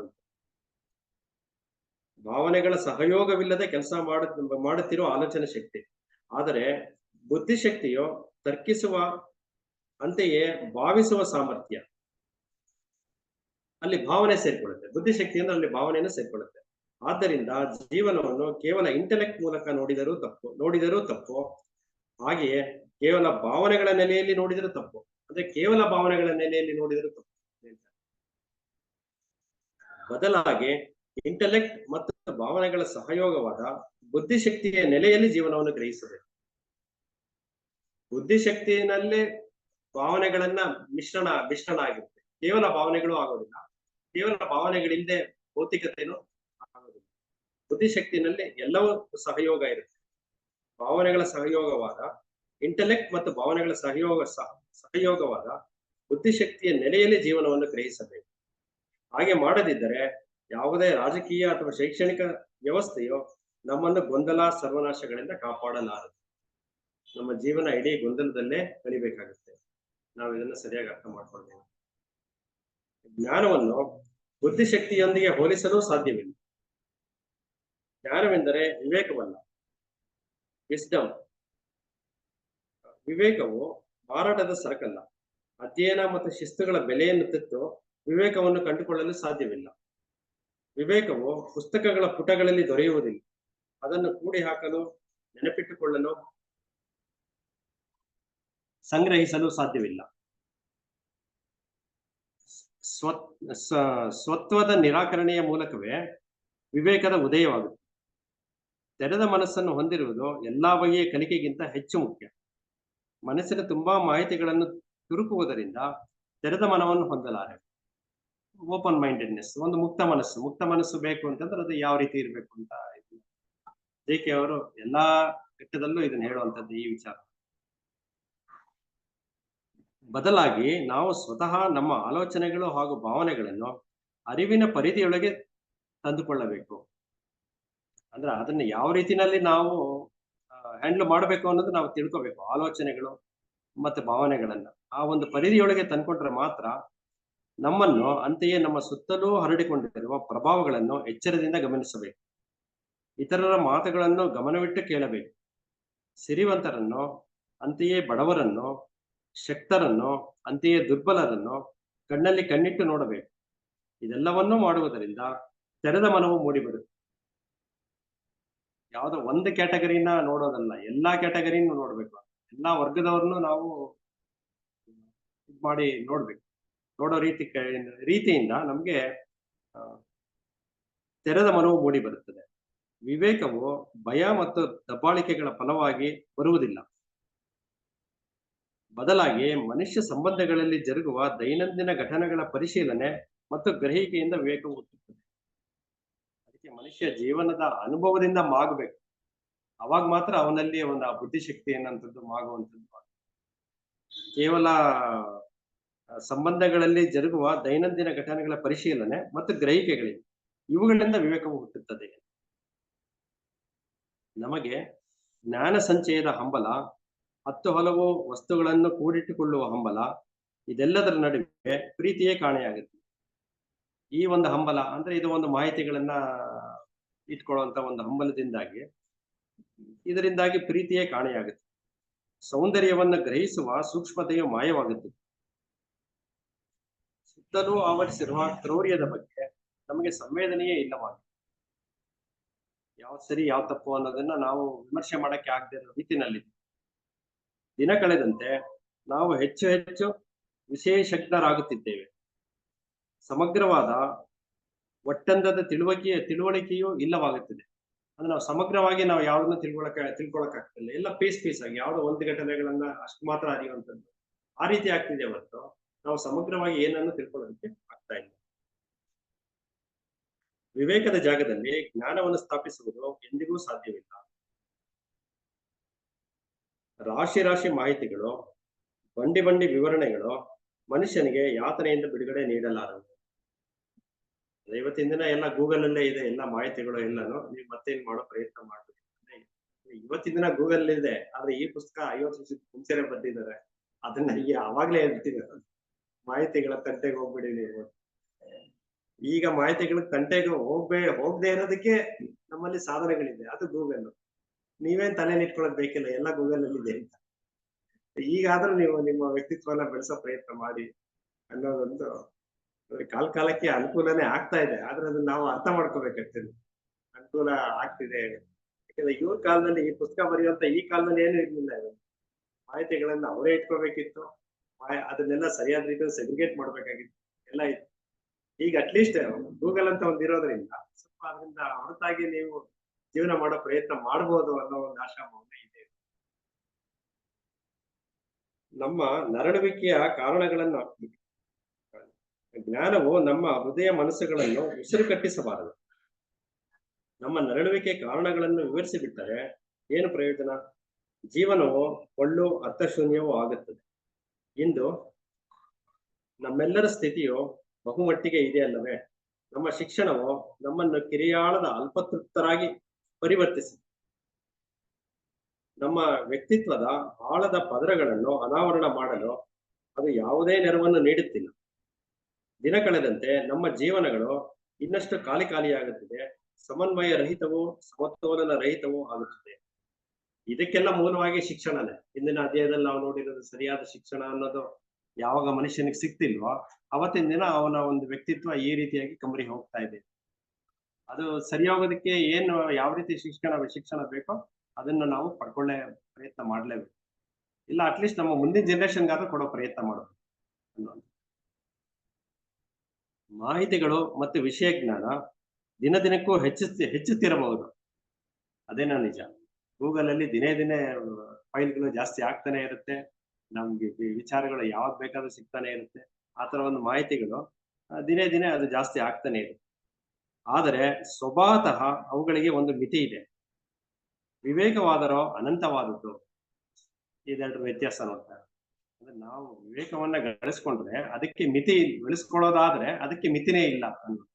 ಭಾವನೆಗಳ ಸಹಯೋಗವಿಲ್ಲದೆ ಕೆಲಸ ಮಾಡುತ್ತಿರುವ ಆಲೋಚನೆ ಶಕ್ತಿ. ಆದರೆ ಬುದ್ಧಿಶಕ್ತಿಯು ತರ್ಕಿಸುವ, ಅಂತೆಯೇ ಭಾವಿಸುವ ಸಾಮರ್ಥ್ಯ. ಅಲ್ಲಿ ಭಾವನೆ ಸೇರ್ಕೊಳ್ಳುತ್ತೆ. ಬುದ್ಧಿಶಕ್ತಿ ಅಂದ್ರೆ ಅಲ್ಲಿ ಭಾವನೆಯನ್ನು ಸೇರ್ಕೊಳ್ಳುತ್ತೆ. ಆದ್ದರಿಂದ ಜೀವನವನ್ನು ಕೇವಲ ಇಂಟೆಲೆಕ್ಟ್ ಮೂಲಕ ನೋಡಿದರೂ ತಪ್ಪು. ಹಾಗೆಯೇ ಕೇವಲ ಭಾವನೆಗಳ ನೆಲೆಯಲ್ಲಿ ನೋಡಿದರೂ ತಪ್ಪು. ಅಂದ್ರೆ ಕೇವಲ ಭಾವನೆಗಳ ನೆಲೆಯಲ್ಲಿ ನೋಡಿದರೂ ತಪ್ಪು. ಬದಲಾಗಿ ಇಂಟೆಲೆಕ್ಟ್ ಮತ್ತು ಭಾವನೆಗಳ ಸಹಯೋಗವಾದ ಬುದ್ಧಿಶಕ್ತಿಯ ನೆಲೆಯಲ್ಲಿ ಜೀವನವನ್ನು ಗ್ರಹಿಸಬೇಕು. ಬುದ್ಧಿಶಕ್ತಿಯಲ್ಲಿ ಭಾವನೆಗಳನ್ನ ಮಿಶ್ರಣ ಆಗಿರುತ್ತೆ. ಕೇವಲ ಭಾವನೆಗಳು ಆಗೋದಿಲ್ಲ, ಕೇವಲ ಭಾವನೆಗಳಿಂದ ಭೌತಿಕತೆನೂ ಆಗೋದಿಲ್ಲ. ಬುದ್ಧಿಶಕ್ತಿನಲ್ಲಿ ಎಲ್ಲವೂ ಸಹಯೋಗ ಇರುತ್ತೆ. ಭಾವನೆಗಳ ಸಹಯೋಗವಾದ ಇಂಟೆಲೆಕ್ಟ್ ಮತ್ತು ಭಾವನೆಗಳ ಸಹಯೋಗವಾದ ಬುದ್ಧಿಶಕ್ತಿಯ ನೆಲೆಯಲ್ಲಿ ಜೀವನವನ್ನು ಗ್ರಹಿಸಬೇಕು. ಹಾಗೆ ಮಾಡದಿದ್ದರೆ ಯಾವುದೇ ರಾಜಕೀಯ ಅಥವಾ ಶೈಕ್ಷಣಿಕ ವ್ಯವಸ್ಥೆಯು ನಮ್ಮನ್ನು ಗೊಂದಲ ಸರ್ವನಾಶಗಳಿಂದ ಕಾಪಾಡಲಾರದು. ನಮ್ಮ ಜೀವನ ಇಡೀ ಗೊಂದಲದಲ್ಲೇ ಕಳಿಬೇಕಾಗುತ್ತೆ. ನಾವು ಇದನ್ನು ಸರಿಯಾಗಿ ಅರ್ಥ ಮಾಡ್ಕೊಳ್ಬೇಕು. ಜ್ಞಾನವನ್ನು ಬುದ್ಧಿಶಕ್ತಿಯೊಂದಿಗೆ ಹೋಲಿಸಲು ಸಾಧ್ಯವಿಲ್ಲ. ಜ್ಞಾನವೆಂದರೆ ವಿವೇಕವಲ್ಲ, ವಿಸ್ಡಮ್. ವಿವೇಕವು ಮಾರಾಟದ ಸರಕಲ್ಲ. ಅಧ್ಯಯನ ಮತ್ತು ಶಿಸ್ತುಗಳ ಬೆಲೆಯನ್ನು ತೆತ್ತು ವಿವೇಕವನ್ನು ಕಂಡುಕೊಳ್ಳಲು ಸಾಧ್ಯವಿಲ್ಲ. ವಿವೇಕವು ಪುಸ್ತಕಗಳ ಪುಟಗಳಲ್ಲಿ ದೊರೆಯುವುದಿಲ್ಲ. ಅದನ್ನು ಕೂಡಿ ಹಾಕಲು, ನೆನಪಿಟ್ಟುಕೊಳ್ಳಲು, ಸಂಗ್ರಹಿಸಲು ಸಾಧ್ಯವಿಲ್ಲ. ಸ್ವತ್ವದ ನಿರಾಕರಣೆಯ ಮೂಲಕವೇ ವಿವೇಕದ ಉದಯವಾಗುತ್ತೆ. ತೆರೆದ ಮನಸ್ಸನ್ನು ಹೊಂದಿರುವುದು ಎಲ್ಲಾ ಬಗೆಯ ಕಲಿಕೆಗಿಂತ ಹೆಚ್ಚು ಮುಖ್ಯ. ಮನಸ್ಸಿನ ತುಂಬಾ ಮಾಹಿತಿಗಳನ್ನು ತುರುಕುವುದರಿಂದ ತೆರೆದ ಮನವನ್ನು ಹೊಂದಲಾರೆ. ಓಪನ್ ಮೈಂಡೆಡ್ನೆಸ್, ಒಂದು ಮುಕ್ತ ಮನಸ್ಸು ಬೇಕು ಅಂತಂದ್ರೆ ಅದು ಯಾವ ರೀತಿ ಇರಬೇಕು ಅಂತ ಜೆ.ಕೆ. ಅವರು ಎಲ್ಲಾ ಘಟ್ಟದಲ್ಲೂ ಇದನ್ನ ಹೇಳುವಂತದ್ದು ಈ ವಿಚಾರ. ಬದಲಾಗಿ ನಾವು ಸ್ವತಃ ನಮ್ಮ ಆಲೋಚನೆಗಳು ಹಾಗೂ ಭಾವನೆಗಳನ್ನು ಅರಿವಿನ ಪರಿಧಿಯೊಳಗೆ ತಂದುಕೊಳ್ಳಬೇಕು. ಅಂದ್ರೆ ಅದನ್ನ ಯಾವ ರೀತಿನಲ್ಲಿ ನಾವು ಹ್ಯಾಂಡಲ್ ಮಾಡಬೇಕು ಅನ್ನೋದು ನಾವು ತಿಳ್ಕೋಬೇಕು. ಆಲೋಚನೆಗಳು ಮತ್ತೆ ಭಾವನೆಗಳನ್ನ ಆ ಒಂದು ಪರಿಧಿಯೊಳಗೆ ತಂದ್ಕೊಂಡ್ರೆ ಮಾತ್ರ ನಮ್ಮನ್ನು, ಅಂತೆಯೇ ನಮ್ಮ ಸುತ್ತಲೂ ಹರಡಿಕೊಂಡಿರುವ ಪ್ರಭಾವಗಳನ್ನು ಎಚ್ಚರದಿಂದ ಗಮನಿಸಬೇಕು. ಇತರರ ಮಾತುಗಳನ್ನು ಗಮನವಿಟ್ಟು ಕೇಳಬೇಕು. ಸಿರಿವಂತರನ್ನು, ಅಂತೆಯೇ ಬಡವರನ್ನು, ಶಕ್ತರನ್ನು, ಅಂತೆಯೇ ದುರ್ಬಲರನ್ನು ಕಣ್ಣಲ್ಲಿ ಕಣ್ಣಿಟ್ಟು ನೋಡಬೇಕು. ಇದೆಲ್ಲವನ್ನೂ ಮಾಡುವುದರಿಂದ ತೆರೆದ ಮನವು ಮೂಡಿಬರುತ್ತೆ. ಯಾವುದೋ ಒಂದು ಕ್ಯಾಟಗರಿನ ನೋಡೋದಲ್ಲ, ಎಲ್ಲಾ ಕ್ಯಾಟಗರಿನೂ ನೋಡ್ಬೇಕು. ಎಲ್ಲಾ ವರ್ಗದವರನ್ನು ನಾವು ಮಾಡಿ ನೋಡ್ಬೇಕು. ನೋಡೋ ರೀತಿಯಿಂದ ನಮ್ಗೆ ತೆರೆದ ಮನವು ಮೂಡಿ ಬರುತ್ತದೆ. ವಿವೇಕವು ಭಯ ಮತ್ತು ದಬ್ಬಾಳಿಕೆಗಳ ಫಲವಾಗಿ ಬರುವುದಿಲ್ಲ. ಬದಲಾಗಿ ಮನುಷ್ಯ ಸಂಬಂಧಗಳಲ್ಲಿ ಜರುಗುವ ದೈನಂದಿನ ಘಟನೆಗಳ ಪರಿಶೀಲನೆ ಮತ್ತು ಗ್ರಹಿಕೆಯಿಂದ ವಿವೇಕವು ಹುಟ್ಟುತ್ತದೆ. ಅದಕ್ಕೆ ಮನುಷ್ಯ ಜೀವನದ ಅನುಭವದಿಂದ ಮಾಗಬೇಕು. ಅವಾಗ ಮಾತ್ರ ಅವನಲ್ಲಿ ಒಂದು ಆ ಬುದ್ಧಿಶಕ್ತಿ ಏನಂತದ್ದು ಮಾಗುವಂಥದ್ದು. ಕೇವಲ ಸಂಬಂಧಗಳಲ್ಲಿ ಜರುಗುವ ದೈನಂದಿನ ಘಟನೆಗಳ ಪರಿಶೀಲನೆ ಮತ್ತು ಗ್ರಹಿಕೆಗಳಿವೆ, ಇವುಗಳಿಂದ ವಿವೇಕವು ಹುಟ್ಟುತ್ತದೆ. ನಮಗೆ ಜ್ಞಾನ ಸಂಚಯದ ಹಂಬಲ, 10 ಹಲವು ವಸ್ತುಗಳನ್ನು ಕೂಡಿಟ್ಟುಕೊಳ್ಳುವ ಹಂಬಲ, ಇದೆಲ್ಲದರ ನಡುವೆ ಪ್ರೀತಿಯೇ ಕಾಣೆಯಾಗುತ್ತೆ. ಈ ಒಂದು ಹಂಬಲ ಅಂದ್ರೆ ಇದು ಒಂದು ಮಾಹಿತಿಗಳನ್ನ ಇಟ್ಕೊಳ್ಳುವಂತ ಒಂದು ಇದರಿಂದಾಗಿ ಪ್ರೀತಿಯೇ ಕಾಣೆಯಾಗುತ್ತೆ. ಸೌಂದರ್ಯವನ್ನು ಗ್ರಹಿಸುವ ಸೂಕ್ಷ್ಮತೆಯು ಮಾಯವಾಗುತ್ತದೆ. ಸುತ್ತಲೂ ಆವರಿಸಿರುವ ಕ್ರೌರ್ಯದ ಬಗ್ಗೆ ನಮಗೆ ಸಂವೇದನೆಯೇ ಇಲ್ಲವಾಗಿದೆ. ಯಾವ ಸರಿ ಯಾವ ತಪ್ಪು ಅನ್ನೋದನ್ನ ನಾವು ವಿಮರ್ಶೆ ಮಾಡಕ್ಕೆ ಆಗದೆ ಇರೋ ರೀತಿನಲ್ಲಿ ದಿನ ಕಳೆದಂತೆ ನಾವು ಹೆಚ್ಚು ಹೆಚ್ಚು ವಿಶೇಷಜ್ಞರಾಗುತ್ತಿದ್ದೇವೆ. ಸಮಗ್ರವಾದ ಒಟ್ಟಂದದ ತಿಳುವಳಿಕೆಯೂ ಇಲ್ಲವಾಗುತ್ತಿದೆ. ಅಂದ್ರೆ ನಾವು ಸಮಗ್ರವಾಗಿ ನಾವು ಯಾವ್ದನ್ನ ತಿಳ್ಕೊಳಕ್ಕಾಗ್ತಿಲ್ಲ. ಎಲ್ಲ ಪೀಸ್ ಆಗಿ ಯಾವ್ದೋ ಒಂದು ಘಟನೆಗಳನ್ನ ಅಷ್ಟು ಮಾತ್ರ ಅರಿಯುವಂಥದ್ದು ಆ ರೀತಿ ಆಗ್ತಿದೆ ಹೊರತು ನಾವು ಸಮಗ್ರವಾಗಿ ಏನನ್ನು ತಿಳ್ಕೊಳ್ಳೋದಕ್ಕೆ ಆಗ್ತಾ ಇಲ್ಲ. ವಿವೇಕದ ಜಾಗದಲ್ಲಿ ಜ್ಞಾನವನ್ನು ಸ್ಥಾಪಿಸುವುದು ಎಂದಿಗೂ ಸಾಧ್ಯವಿಲ್ಲ. ರಾಶಿ ಮಾಹಿತಿಗಳು, ಬಂಡಿ ವಿವರಣೆಗಳು ಮನುಷ್ಯನಿಗೆ ಯಾತನೆಯಿಂದ ಬಿಡುಗಡೆ ನೀಡಲಾರವು. ಇವತ್ತಿನ ದಿನ ಎಲ್ಲ ಗೂಗಲ್ ಅಲ್ಲೇ ಇದೆ ಎಲ್ಲ ಮಾಹಿತಿಗಳು ಎಲ್ಲಾನು. ನೀವು ಮತ್ತೇನ್ ಮಾಡೋ ಪ್ರಯತ್ನ ಮಾಡ್ಬೇಕು. ಅಂದ್ರೆ ಇವತ್ತಿನ ದಿನ ಗೂಗಲ್ ಇದೆ. ಆದ್ರೆ ಈ ಪುಸ್ತಕ 50 ವರ್ಷದ ಮುಂಚೆನೆ ಬರ್ದಿದ್ದಾರೆ. ಅದನ್ನ ಈಗ ಅವಾಗ್ಲೇ ಹೇಳ್ತಿದ್ದಾರೆ. ಮಾಹಿತಿಗಳ ತಂಟೆಗೆ ಹೋಗ್ಬಿಡಿ ನೀವು. ಈಗ ಮಾಹಿತಿಗಳ ತಂಟೆಗೆ ಹೋಗದೆ ಇರೋದಕ್ಕೆ ನಮ್ಮಲ್ಲಿ ಸಾಧನಗಳಿದೆ. ಅದು ಗೂಗಲ್. ನೀವೇನ್ ತಲೆಯಲ್ಲಿ ಇಟ್ಕೊಳ್ಳೋದು ಬೇಕಿಲ್ಲ. ಎಲ್ಲ ಗೂಗಲ್ ಅಲ್ಲಿ ಇದೆ. ಈಗಾದ್ರೂ ನೀವು ನಿಮ್ಮ ವ್ಯಕ್ತಿತ್ವನ ಬೆಳೆಸೋ ಪ್ರಯತ್ನ ಮಾಡಿ ಅನ್ನೋದೊಂದು ಕಾಲಕ್ಕೆ ಅನುಕೂಲನೇ ಆಗ್ತಾ ಇದೆ. ಆದ್ರೆ ಅದನ್ನ ನಾವು ಅರ್ಥ ಮಾಡ್ಕೋಬೇಕಾಗ್ತದೆ. ಅನುಕೂಲ ಆಗ್ತಿದೆ. ಯಾಕಂದ್ರೆ ಇವ್ರ ಕಾಲದಲ್ಲಿ ಈ ಪುಸ್ತಕ ಬರೆಯುವಂತ ಈ ಕಾಲದಲ್ಲಿ ಏನು ಇರ್ಲಿಲ್ಲ ಇದು. ಮಾಹಿತಿಗಳನ್ನ ಅವರೇ ಇಟ್ಕೋಬೇಕಿತ್ತು. ಅದನ್ನೆಲ್ಲ ಸರಿಯಾದ ರೀತಿಯಲ್ಲಿ ಸೆಗ್ರಿಗೇಟ್ ಮಾಡ್ಬೇಕಾಗಿತ್ತು. ಎಲ್ಲ ಇತ್ತು. ಈಗ ಅಟ್ಲೀಸ್ಟ್ ಗೂಗಲ್ ಅಂತ ಒಂದ್ ಇರೋದ್ರಿಂದ ಸ್ವಲ್ಪ ಅದರಿಂದ ಹೊರತಾಗಿ ನೀವು ಜೀವನ ಮಾಡೋ ಪ್ರಯತ್ನ ಮಾಡ್ಬೋದು ಅನ್ನೋ ಒಂದು ಆಶಾಭಾವನೆ ಇದೆ. ನಮ್ಮ ನರಳುವಿಕೆಯ ಕಾರಣಗಳನ್ನ ಜ್ಞಾನವು ನಮ್ಮ ಹೃದಯ ಮನಸ್ಸುಗಳನ್ನು ಉಸಿರು ಕಟ್ಟಿಸಬಾರದು. ನಮ್ಮ ನರಳುವಿಕೆ ಕಾರಣಗಳನ್ನು ವಿವರಿಸಿ ಬಿಟ್ಟರೆ ಏನು ಪ್ರಯೋಜನ? ಜೀವನವು ಒಳ್ಳು ಅರ್ಥಶೂನ್ಯವೂ ಆಗುತ್ತದೆ. ಇಂದು ನಮ್ಮೆಲ್ಲರ ಸ್ಥಿತಿಯು ಬಹುಮಟ್ಟಿಗೆ ಇದೆ ಅಲ್ಲವೇ? ನಮ್ಮ ಶಿಕ್ಷಣವು ನಮ್ಮನ್ನು ಕಿರಿಯಾಳದ ಅಲ್ಪತೃಪ್ತರಾಗಿ ಪರಿವರ್ತಿಸಿದೆ. ನಮ್ಮ ವ್ಯಕ್ತಿತ್ವದ ಆಳದ ಪದರಗಳನ್ನು ಅನಾವರಣ ಮಾಡಲು ಅದು ಯಾವುದೇ ನೆರವನ್ನು ನೀಡುತ್ತಿಲ್ಲ. ದಿನ ಕಳೆದಂತೆ ನಮ್ಮ ಜೀವನಗಳು ಇನ್ನಷ್ಟು ಖಾಲಿಯಾಗುತ್ತದೆ. ಸಮನ್ವಯ ರಹಿತವೂ ಸಮತೋಲನ ರಹಿತವೂ ಆಗುತ್ತದೆ. ಇದಕ್ಕೆಲ್ಲ ಮೂಲವಾಗಿ ಶಿಕ್ಷಣನೇ. ಇಂದಿನ ಅಧ್ಯಾಯದಲ್ಲಿ ನಾವು ನೋಡಿರೋದು ಸರಿಯಾದ ಶಿಕ್ಷಣ ಅನ್ನೋದು ಯಾವಾಗ ಮನುಷ್ಯನಿಗೆ ಸಿಗ್ತಿಲ್ವೋ ಅವತ್ತಿನ ದಿನ ಅವನ ಒಂದು ವ್ಯಕ್ತಿತ್ವ ಈ ರೀತಿಯಾಗಿ ಕಮರಿ ಹೋಗ್ತಾ ಇದೆ. ಅದು ಸರಿ ಹೋಗೋದಕ್ಕೆ ಏನು ಯಾವ ರೀತಿ ಶಿಕ್ಷಣ ಬೇಕೋ ಅದನ್ನ ನಾವು ಪಡ್ಕೊಳ್ಳೇ ಪ್ರಯತ್ನ ಮಾಡ್ಲೇಬೇಕು. ಇಲ್ಲ ಅಟ್ಲೀಸ್ಟ್ ನಮ್ಮ ಮುಂದಿನ ಜನರೇಷನ್ಗಾದ್ರೂ ಕೊಡೋ ಪ್ರಯತ್ನ ಮಾಡಬೇಕು ಅನ್ನೋದು. ಮಾಹಿತಿಗಳು ಮತ್ತು ವಿಷಯ ಜ್ಞಾನ ದಿನ ದಿನಕ್ಕೂ ಹೆಚ್ಚುತ್ತಿರಬಹುದು. ಅದೇನೋ ನಿಜ. ಗೂಗಲ್ ಅಲ್ಲಿ ದಿನೇ ಫೈಲ್ಗಳು ಜಾಸ್ತಿ ಆಗ್ತಾನೆ ಇರುತ್ತೆ. ನಮ್ಗೆ ವಿಚಾರಗಳು ಯಾವಾಗ ಬೇಕಾದ್ರೂ ಸಿಗ್ತಾನೆ ಇರುತ್ತೆ. ಆ ತರ ಒಂದು ಮಾಹಿತಿಗಳು ದಿನೇ ಅದು ಜಾಸ್ತಿ ಆಗ್ತಾನೆ ಇರುತ್ತೆ. ಆದರೆ ಸ್ವಭಾವತಃ ಅವುಗಳಿಗೆ ಒಂದು ಮಿತಿ ಇದೆ. ವಿವೇಕವಾದರೋ ಅನಂತವಾದದ್ದು. ಇದೆರಡರ ವ್ಯತ್ಯಾಸ ನೋಡ್ತಾರೆ. ಅಂದ್ರೆ ನಾವು ವಿವೇಕವನ್ನ ಗಳಿಸ್ಕೊಂಡ್ರೆ ಅದಕ್ಕೆ ಮಿತಿ ಬೆಳೆಸ್ಕೊಳ್ಳೋದಾದ್ರೆ ಅದಕ್ಕೆ ಮಿತಿನೇ ಇಲ್ಲ ಅನ್ನೋದು.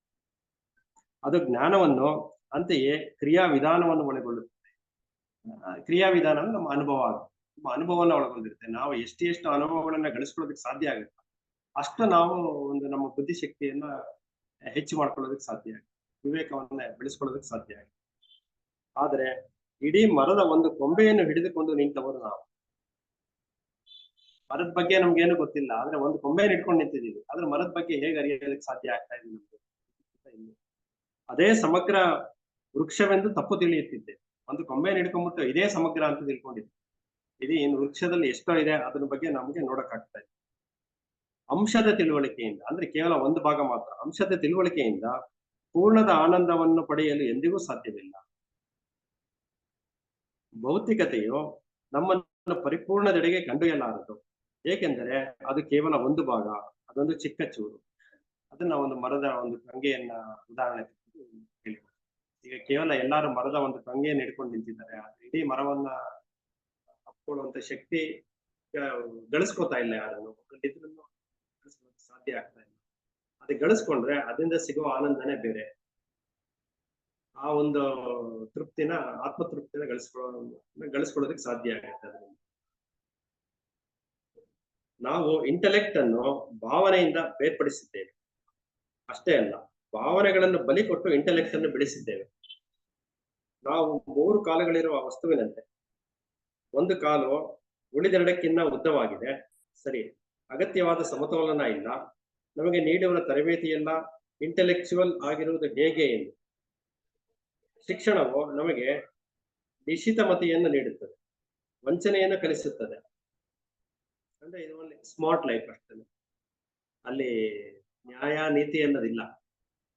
ಅದು ಜ್ಞಾನವನ್ನು ಅಂತೆಯೇ ಕ್ರಿಯಾ ವಿಧಾನವನ್ನು ಒಳಗೊಳ್ಳುತ್ತದೆ. ಕ್ರಿಯಾ ವಿಧಾನ ಅಂದ್ರೆ ನಮ್ಮ ಅನುಭವ. ನಮ್ಮ ಅನುಭವನ ಒಳಗೊಂಡಿರುತ್ತೆ. ನಾವು ಎಷ್ಟು ಅನುಭವಗಳನ್ನ ಗಳಿಸ್ಕೊಳ್ಳೋದಕ್ಕೆ ಸಾಧ್ಯ ಆಗುತ್ತೆ ಅಷ್ಟು ನಾವು ಒಂದು ನಮ್ಮ ಬುದ್ಧಿಶಕ್ತಿಯನ್ನ ಹೆಚ್ಚು ಮಾಡ್ಕೊಳ್ಳೋದಕ್ಕೆ ಸಾಧ್ಯ ಆಗುತ್ತೆ. ವಿವೇಕವನ್ನ ಬೆಳೆಸ್ಕೊಳ್ಳೋದಕ್ಕೆ ಸಾಧ್ಯ ಆಗುತ್ತೆ. ಆದ್ರೆ ಇಡೀ ಮರದ ಒಂದು ಕೊಂಬೆಯನ್ನು ಹಿಡಿದುಕೊಂಡು ನಿಂತವರು ನಾವು. ಮರದ ಬಗ್ಗೆ ನಮ್ಗೇನು ಗೊತ್ತಿಲ್ಲ. ಆದ್ರೆ ಒಂದು ಕೊಂಬೆಯನ್ನು ಹಿಡ್ಕೊಂಡು ನಿಂತಿದ್ದೀವಿ. ಆದ್ರೆ ಮರದ ಬಗ್ಗೆ ಹೇಗೆ ಅರಿಯೋದಕ್ಕೆ ಸಾಧ್ಯ ಆಗ್ತಾ ಇದೆ ನಮ್ಗೆ? ಅದೇ ಸಮಗ್ರ ವೃಕ್ಷವೆಂದು ತಪ್ಪು ತಿಳಿಯುತ್ತಿದ್ದೆ. ಒಂದು ಕೊಂಬೆಯನ್ನು ಹಿಡ್ಕೊಂಡ್ಬಿಟ್ಟು ಇದೇ ಸಮಗ್ರ ಅಂತ ತಿಳ್ಕೊಂಡಿದ್ದೆ. ಇನ್ನು ವೃಕ್ಷದಲ್ಲಿ ಎಷ್ಟೋ ಇದೆ ಅದ್ರ ಬಗ್ಗೆ ನಮ್ಗೆ ನೋಡಕ್ಕಾಗ್ತಾ ಇದೆ. ಅಂಶದ ತಿಳುವಳಿಕೆಯಿಂದ ಅಂದ್ರೆ ಕೇವಲ ಒಂದು ಭಾಗ ಮಾತ್ರ. ಅಂಶದ ತಿಳುವಳಿಕೆಯಿಂದ ಪೂರ್ಣದ ಆನಂದವನ್ನು ಪಡೆಯಲು ಎಂದಿಗೂ ಸಾಧ್ಯವಿಲ್ಲ. ಭೌತಿಕತೆಯು ನಮ್ಮನ್ನು ಪರಿಪೂರ್ಣದೆಡೆಗೆ ಕೊಂಡೊಯ್ಯಲಾರದು. ಏಕೆಂದರೆ ಅದು ಕೇವಲ ಒಂದು ಭಾಗ. ಅದೊಂದು ಚಿಕ್ಕ ಚೂರು. ಅದನ್ನ ಒಂದು ಮರದ ಒಂದು ಕಂಗೆಯನ್ನ ಉದಾಹರಣೆ ಹೇಳಿ. ಈಗ ಕೇವಲ ಎಲ್ಲಾರು ಮರದ ಒಂದು ಕಂಗೆಯನ್ನು ಹಿಡ್ಕೊಂಡು ನಿಂತಿದ್ದಾರೆ. ಇಡೀ ಮರವನ್ನ ಹಪ್ಕೊಳ್ಳುವಂತ ಶಕ್ತಿ ಗಳಿಸ್ಕೊತಾ ಇಲ್ಲ ಯಾರನ್ನು. ಸಾಧ್ಯ ಆಗ್ತಾ ಇಲ್ಲ. ಅದು ಗಳಿಸ್ಕೊಂಡ್ರೆ ಅದರಿಂದ ಸಿಗುವ ಆನಂದನೇ ಬೇರೆ. ಆ ಒಂದು ತೃಪ್ತಿನ ಆತ್ಮತೃಪ್ತಿನ ಗಳಿಸ್ಕೊಳ್ಳೋದಕ್ಕೆ ಸಾಧ್ಯ ಆಗುತ್ತೆ. ಅದರಿಂದ ನಾವು ಇಂಟೆಲೆಕ್ಟ್ ಅನ್ನು ಭಾವನೆಯಿಂದ ಬೇರ್ಪಡಿಸಿದ್ದೇವೆ. ಅಷ್ಟೇ ಅಲ್ಲ, ಭಾವನೆಗಳನ್ನು ಬಲಿ ಕೊಟ್ಟು ಇಂಟೆಲೆಕ್ಟ್ ಅನ್ನು ಬೆಳೆಸಿದ್ದೇವೆ. ನಾವು 3 ಕಾಲುಗಳಿರುವ ವಸ್ತುವಿನಂತೆ. ಒಂದು ಕಾಲು ಉಳಿದೆರಡಕ್ಕಿಂತ ಉದ್ದವಾಗಿದೆ. ಸರಿ, ಅಗತ್ಯವಾದ ಸಮತೋಲನ ಇಲ್ಲ. ನಮಗೆ ನೀಡುವ ತರಬೇತಿ ಎಲ್ಲ ಇಂಟೆಲೆಕ್ಚುವಲ್ ಆಗಿರುವುದು ಹೇಗೆ ಎಂದು. ಶಿಕ್ಷಣವು ನಮಗೆ ನಿಶ್ಚಿತಮತಿಯನ್ನು ನೀಡುತ್ತದೆ, ವಂಚನೆಯನ್ನು ಕಲಿಸುತ್ತದೆ. ಅಂದ್ರೆ ಇದು ಒಂದು ಸ್ಮಾರ್ಟ್ ಲೈಫ್ ಅಷ್ಟೇ. ಅಲ್ಲಿ ನ್ಯಾಯ ನೀತಿ ಅನ್ನೋದಿಲ್ಲ.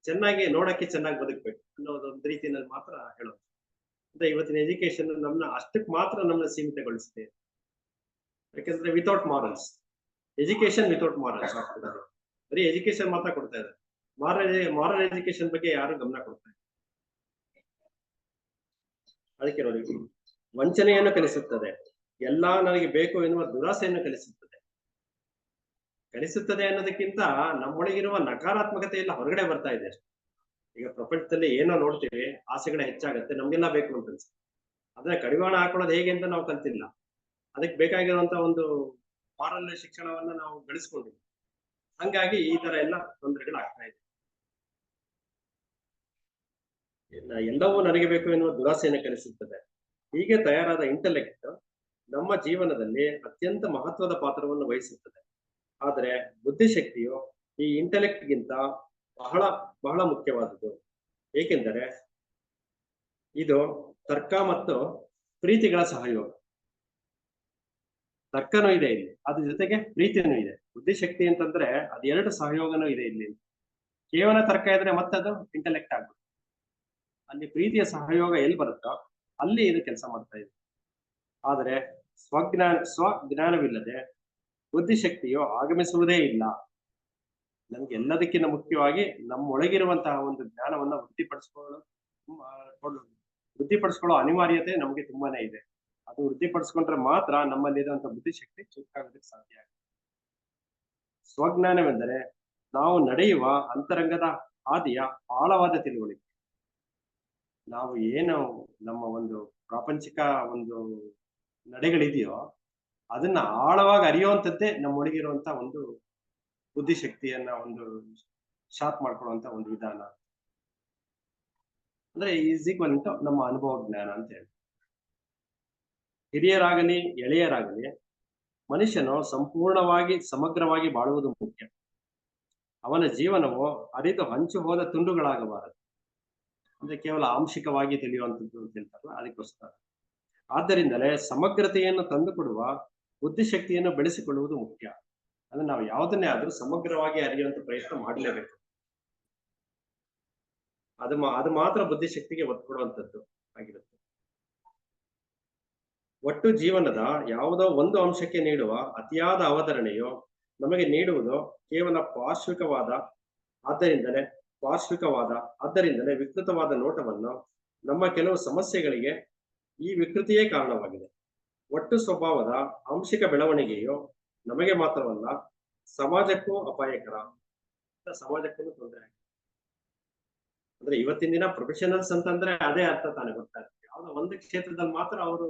ಚೆನ್ನಾಗಿ ನೋಡಕ್ಕೆ ಚೆನ್ನಾಗಿ ಬದುಕಬೇಕು ಅನ್ನೋದೊಂದು ರೀತಿಯಲ್ಲಿ ಮಾತ್ರ ಹೇಳೋದು. ಅಂದ್ರೆ ಇವತ್ತಿನ ಎಜುಕೇಶನ್ ನಮ್ಮನ್ನ ಅಷ್ಟಕ್ಕೆ ಮಾತ್ರ ನಮ್ಮನ್ನ ಸೀಮಿತಗೊಳಿಸುತ್ತೆ. ಯಾಕಂದ್ರೆ without morals, education without morals ಆಗ್ತಿದ್ದಾರೆ. ಬರೀ ಎಜುಕೇಶನ್ ಮಾತ್ರ ಕೊಡ್ತಾ ಇದ್ದಾರೆ. ಮಾರಲ್ ಎಜುಕೇಶನ್ ಬಗ್ಗೆ ಯಾರು ಗಮನ ಕೊಡ್ತಾ ಇಲ್ಲ. ಅದಕ್ಕೆ ನೋಡಿ, ವಂಚನೆಯನ್ನು ಕಲಿಸುತ್ತದೆ. ಎಲ್ಲಾ ನನಗೆ ಬೇಕು ಎನ್ನುವ ದುರಾಸೆಯನ್ನು ಕಲಿಸುತ್ತದೆ ಅನ್ನೋದಕ್ಕಿಂತ ನಮ್ಮೊಳಗಿರುವ ನಕಾರಾತ್ಮಕತೆ ಎಲ್ಲ ಹೊರಗಡೆ ಬರ್ತಾ ಇದೆ ಅಷ್ಟೇ. ಈಗ ಪ್ರಪಂಚದಲ್ಲಿ ಏನೋ ನೋಡ್ತೀವಿ, ಆಸೆಗಳು ಹೆಚ್ಚಾಗತ್ತೆ, ನಮ್ಗೆಲ್ಲ ಬೇಕು ಅಂತ ಅನ್ಸುತ್ತೆ. ಆದ್ರೆ ಕಡಿವಾಣ ಹಾಕೊಳ್ಳೋದು ಹೇಗೆ ಅಂತ ನಾವು ಕಲ್ತಿಲ್ಲ. ಅದಕ್ಕೆ ಬೇಕಾಗಿರುವಂತ ಒಂದು ಮಾರಲ್ ಶಿಕ್ಷಣವನ್ನ ನಾವು ಗಳಿಸ್ಕೊಂಡಿದ್ವಿ. ಹಂಗಾಗಿ ಈ ತರ ಎಲ್ಲ ತೊಂದರೆಗಳಾಗ್ತಾ ಇದೆ. ಎಲ್ಲವೂ ನನಗೆ ಬೇಕು ಎನ್ನುವ ದುರಾಸೆಯನ್ನು ಕಲಿಸುತ್ತದೆ. ಹೀಗೆ ತಯಾರಾದ ಇಂಟೆಲೆಕ್ಟ್ ನಮ್ಮ ಜೀವನದಲ್ಲಿ ಅತ್ಯಂತ ಮಹತ್ವದ ಪಾತ್ರವನ್ನು ವಹಿಸುತ್ತದೆ. ಆದರೆ ಬುದ್ಧಿಶಕ್ತಿಯು ಈ ಇಂಟೆಲೆಕ್ಟ್ ಗಿಂತ ಬಹಳ ಬಹಳ ಮುಖ್ಯವಾದುದು. ಏಕೆಂದರೆ ಇದು ತರ್ಕ ಮತ್ತು ಪ್ರೀತಿಗಳ ಸಹಯೋಗ. ತರ್ಕನೂ ಇದೆ ಇಲ್ಲಿ, ಅದ್ರ ಜೊತೆಗೆ ಪ್ರೀತಿನೂ ಇದೆ. ಬುದ್ಧಿಶಕ್ತಿ ಅಂತಂದ್ರೆ ಅದು ಎರಡು ಸಹಯೋಗನೂ ಇದೆ ಇಲ್ಲಿ. ಕೇವಲ ತರ್ಕ ಇದ್ರೆ ಮತ್ತೆ ಅದು ಇಂಟೆಲೆಕ್ಟ್ ಆಗ್ಬೋದು. ಅಲ್ಲಿ ಪ್ರೀತಿಯ ಸಹಯೋಗ ಎಲ್ಲಿ ಬರುತ್ತೋ ಅಲ್ಲಿ ಇದು ಕೆಲಸ ಮಾಡ್ತಾ ಇದೆ. ಆದರೆ ಸ್ವಜ್ಞಾನವಿಲ್ಲದೆ ಬುದ್ಧಿಶಕ್ತಿಯು ಆಗಮಿಸುವುದೇ ಇಲ್ಲ. ನಮ್ಗೆ ಎಲ್ಲದಕ್ಕಿಂತ ಮುಖ್ಯವಾಗಿ ನಮ್ಮೊಳಗಿರುವಂತಹ ಒಂದು ಜ್ಞಾನವನ್ನ ವೃದ್ಧಿಪಡಿಸ್ಕೊಳ್ಳೋ ಅನಿವಾರ್ಯತೆ ನಮಗೆ ತುಂಬಾನೇ ಇದೆ. ಅದು ವೃದ್ಧಿಪಡಿಸ್ಕೊಂಡ್ರೆ ಮಾತ್ರ ನಮ್ಮಲ್ಲಿರುವಂತಹ ಬುದ್ಧಿಶಕ್ತಿ ಚುರುಕಾಗೋದಕ್ಕೆ ಸಾಧ್ಯ ಆಗುತ್ತೆ. ಸ್ವಜ್ಞಾನವೆಂದರೆ ನಾವು ನಡೆಯುವ ಅಂತರಂಗದ ಹಾದಿಯ ಆಳವಾದ ತಿಳುವಳಿಕೆ. ನಾವು ಏನು ನಮ್ಮ ಒಂದು ಪ್ರಾಪಂಚಿಕ ಒಂದು ನಡೆಗಳಿದೆಯೋ ಅದನ್ನ ಆಳವಾಗಿ ಅರಿಯುವಂಥದ್ದೇ ನಮ್ಮೊಳಗಿರುವಂತ ಒಂದು ಬುದ್ಧಿಶಕ್ತಿಯನ್ನ ಒಂದು ಶಾರ್ಪ್ ಮಾಡ್ಕೊಳ್ಳುವಂತ ಒಂದು ವಿಧಾನ. ಅಂದ್ರೆ ಈಸ್ ಈಕ್ವಲ್ ಟು ನಮ್ಮ ಅನುಭವ ಜ್ಞಾನ ಅಂತ ಹೇಳಿ. ಹಿರಿಯರಾಗಲಿ ಎಳೆಯರಾಗಲಿ ಮನುಷ್ಯನು ಸಂಪೂರ್ಣವಾಗಿ ಸಮಗ್ರವಾಗಿ ಬಾಳುವುದು ಮುಖ್ಯ. ಅವನ ಜೀವನವು ಅರಿತು ಹಂಚು ಹೋದ ತುಂಡುಗಳಾಗಬಾರದು. ಅಂದ್ರೆ ಕೇವಲ ಆಂಶಿಕವಾಗಿ ತಿಳಿಯುವಂಥದ್ದು ಅಂತ ಹೇಳ್ತಾರಲ್ಲ, ಅದಕ್ಕೋಸ್ಕರ. ಆದ್ದರಿಂದಲೇ ಸಮಗ್ರತೆಯನ್ನು ತಂದುಕೊಡುವ ಬುದ್ಧಿಶಕ್ತಿಯನ್ನು ಬೆಳೆಸಿಕೊಳ್ಳುವುದು ಮುಖ್ಯ. ಅಂದ್ರೆ ನಾವು ಯಾವುದನ್ನೇ ಆದ್ರೂ ಸಮಗ್ರವಾಗಿ ಅರಿಯುವಂತ ಪ್ರಯತ್ನ ಮಾಡಲೇಬೇಕು. ಅದು ಮಾತ್ರ ಬುದ್ಧಿಶಕ್ತಿಗೆ ಒತ್ತು ಕೊಡುವಂಥದ್ದು ಆಗಿರುತ್ತೆ. ಒಟ್ಟು ಜೀವನದ ಯಾವುದೋ ಒಂದು ಅಂಶಕ್ಕೆ ನೀಡುವ ಅತಿಯಾದ ಅವತರಣೆಯು ನಮಗೆ ನೀಡುವುದು ಕೇವಲ ಆದ್ದರಿಂದಲೇ ವಿಕೃತವಾದ ನೋಟವನ್ನು ನಮ್ಮ ಕೆಲವು ಸಮಸ್ಯೆಗಳಿಗೆ ಈ ವಿಕೃತಿಯೇ ಕಾರಣವಾಗಿದೆ. ಒಟ್ಟು ಸ್ವಭಾವದ ಆಂಶಿಕ ಬೆಳವಣಿಗೆಯು ನಮಗೆ ಮಾತ್ರವಲ್ಲ, ಸಮಾಜಕ್ಕೂ ಅಪಾಯಕರ, ಸಮಾಜಕ್ಕೂ ತೊಂದರೆ ಆಗಿದೆ. ಅಂದ್ರೆ ಇವತ್ತಿನ ದಿನ ಪ್ರೊಫೆಷನಲ್ಸ್ ಅಂತಂದ್ರೆ ಅದೇ ಅರ್ಥ ತಾನೇ ಗೊತ್ತಾಗುತ್ತೆ. ಯಾವ್ದೋ ಒಂದು ಕ್ಷೇತ್ರದಲ್ಲಿ ಮಾತ್ರ ಅವರು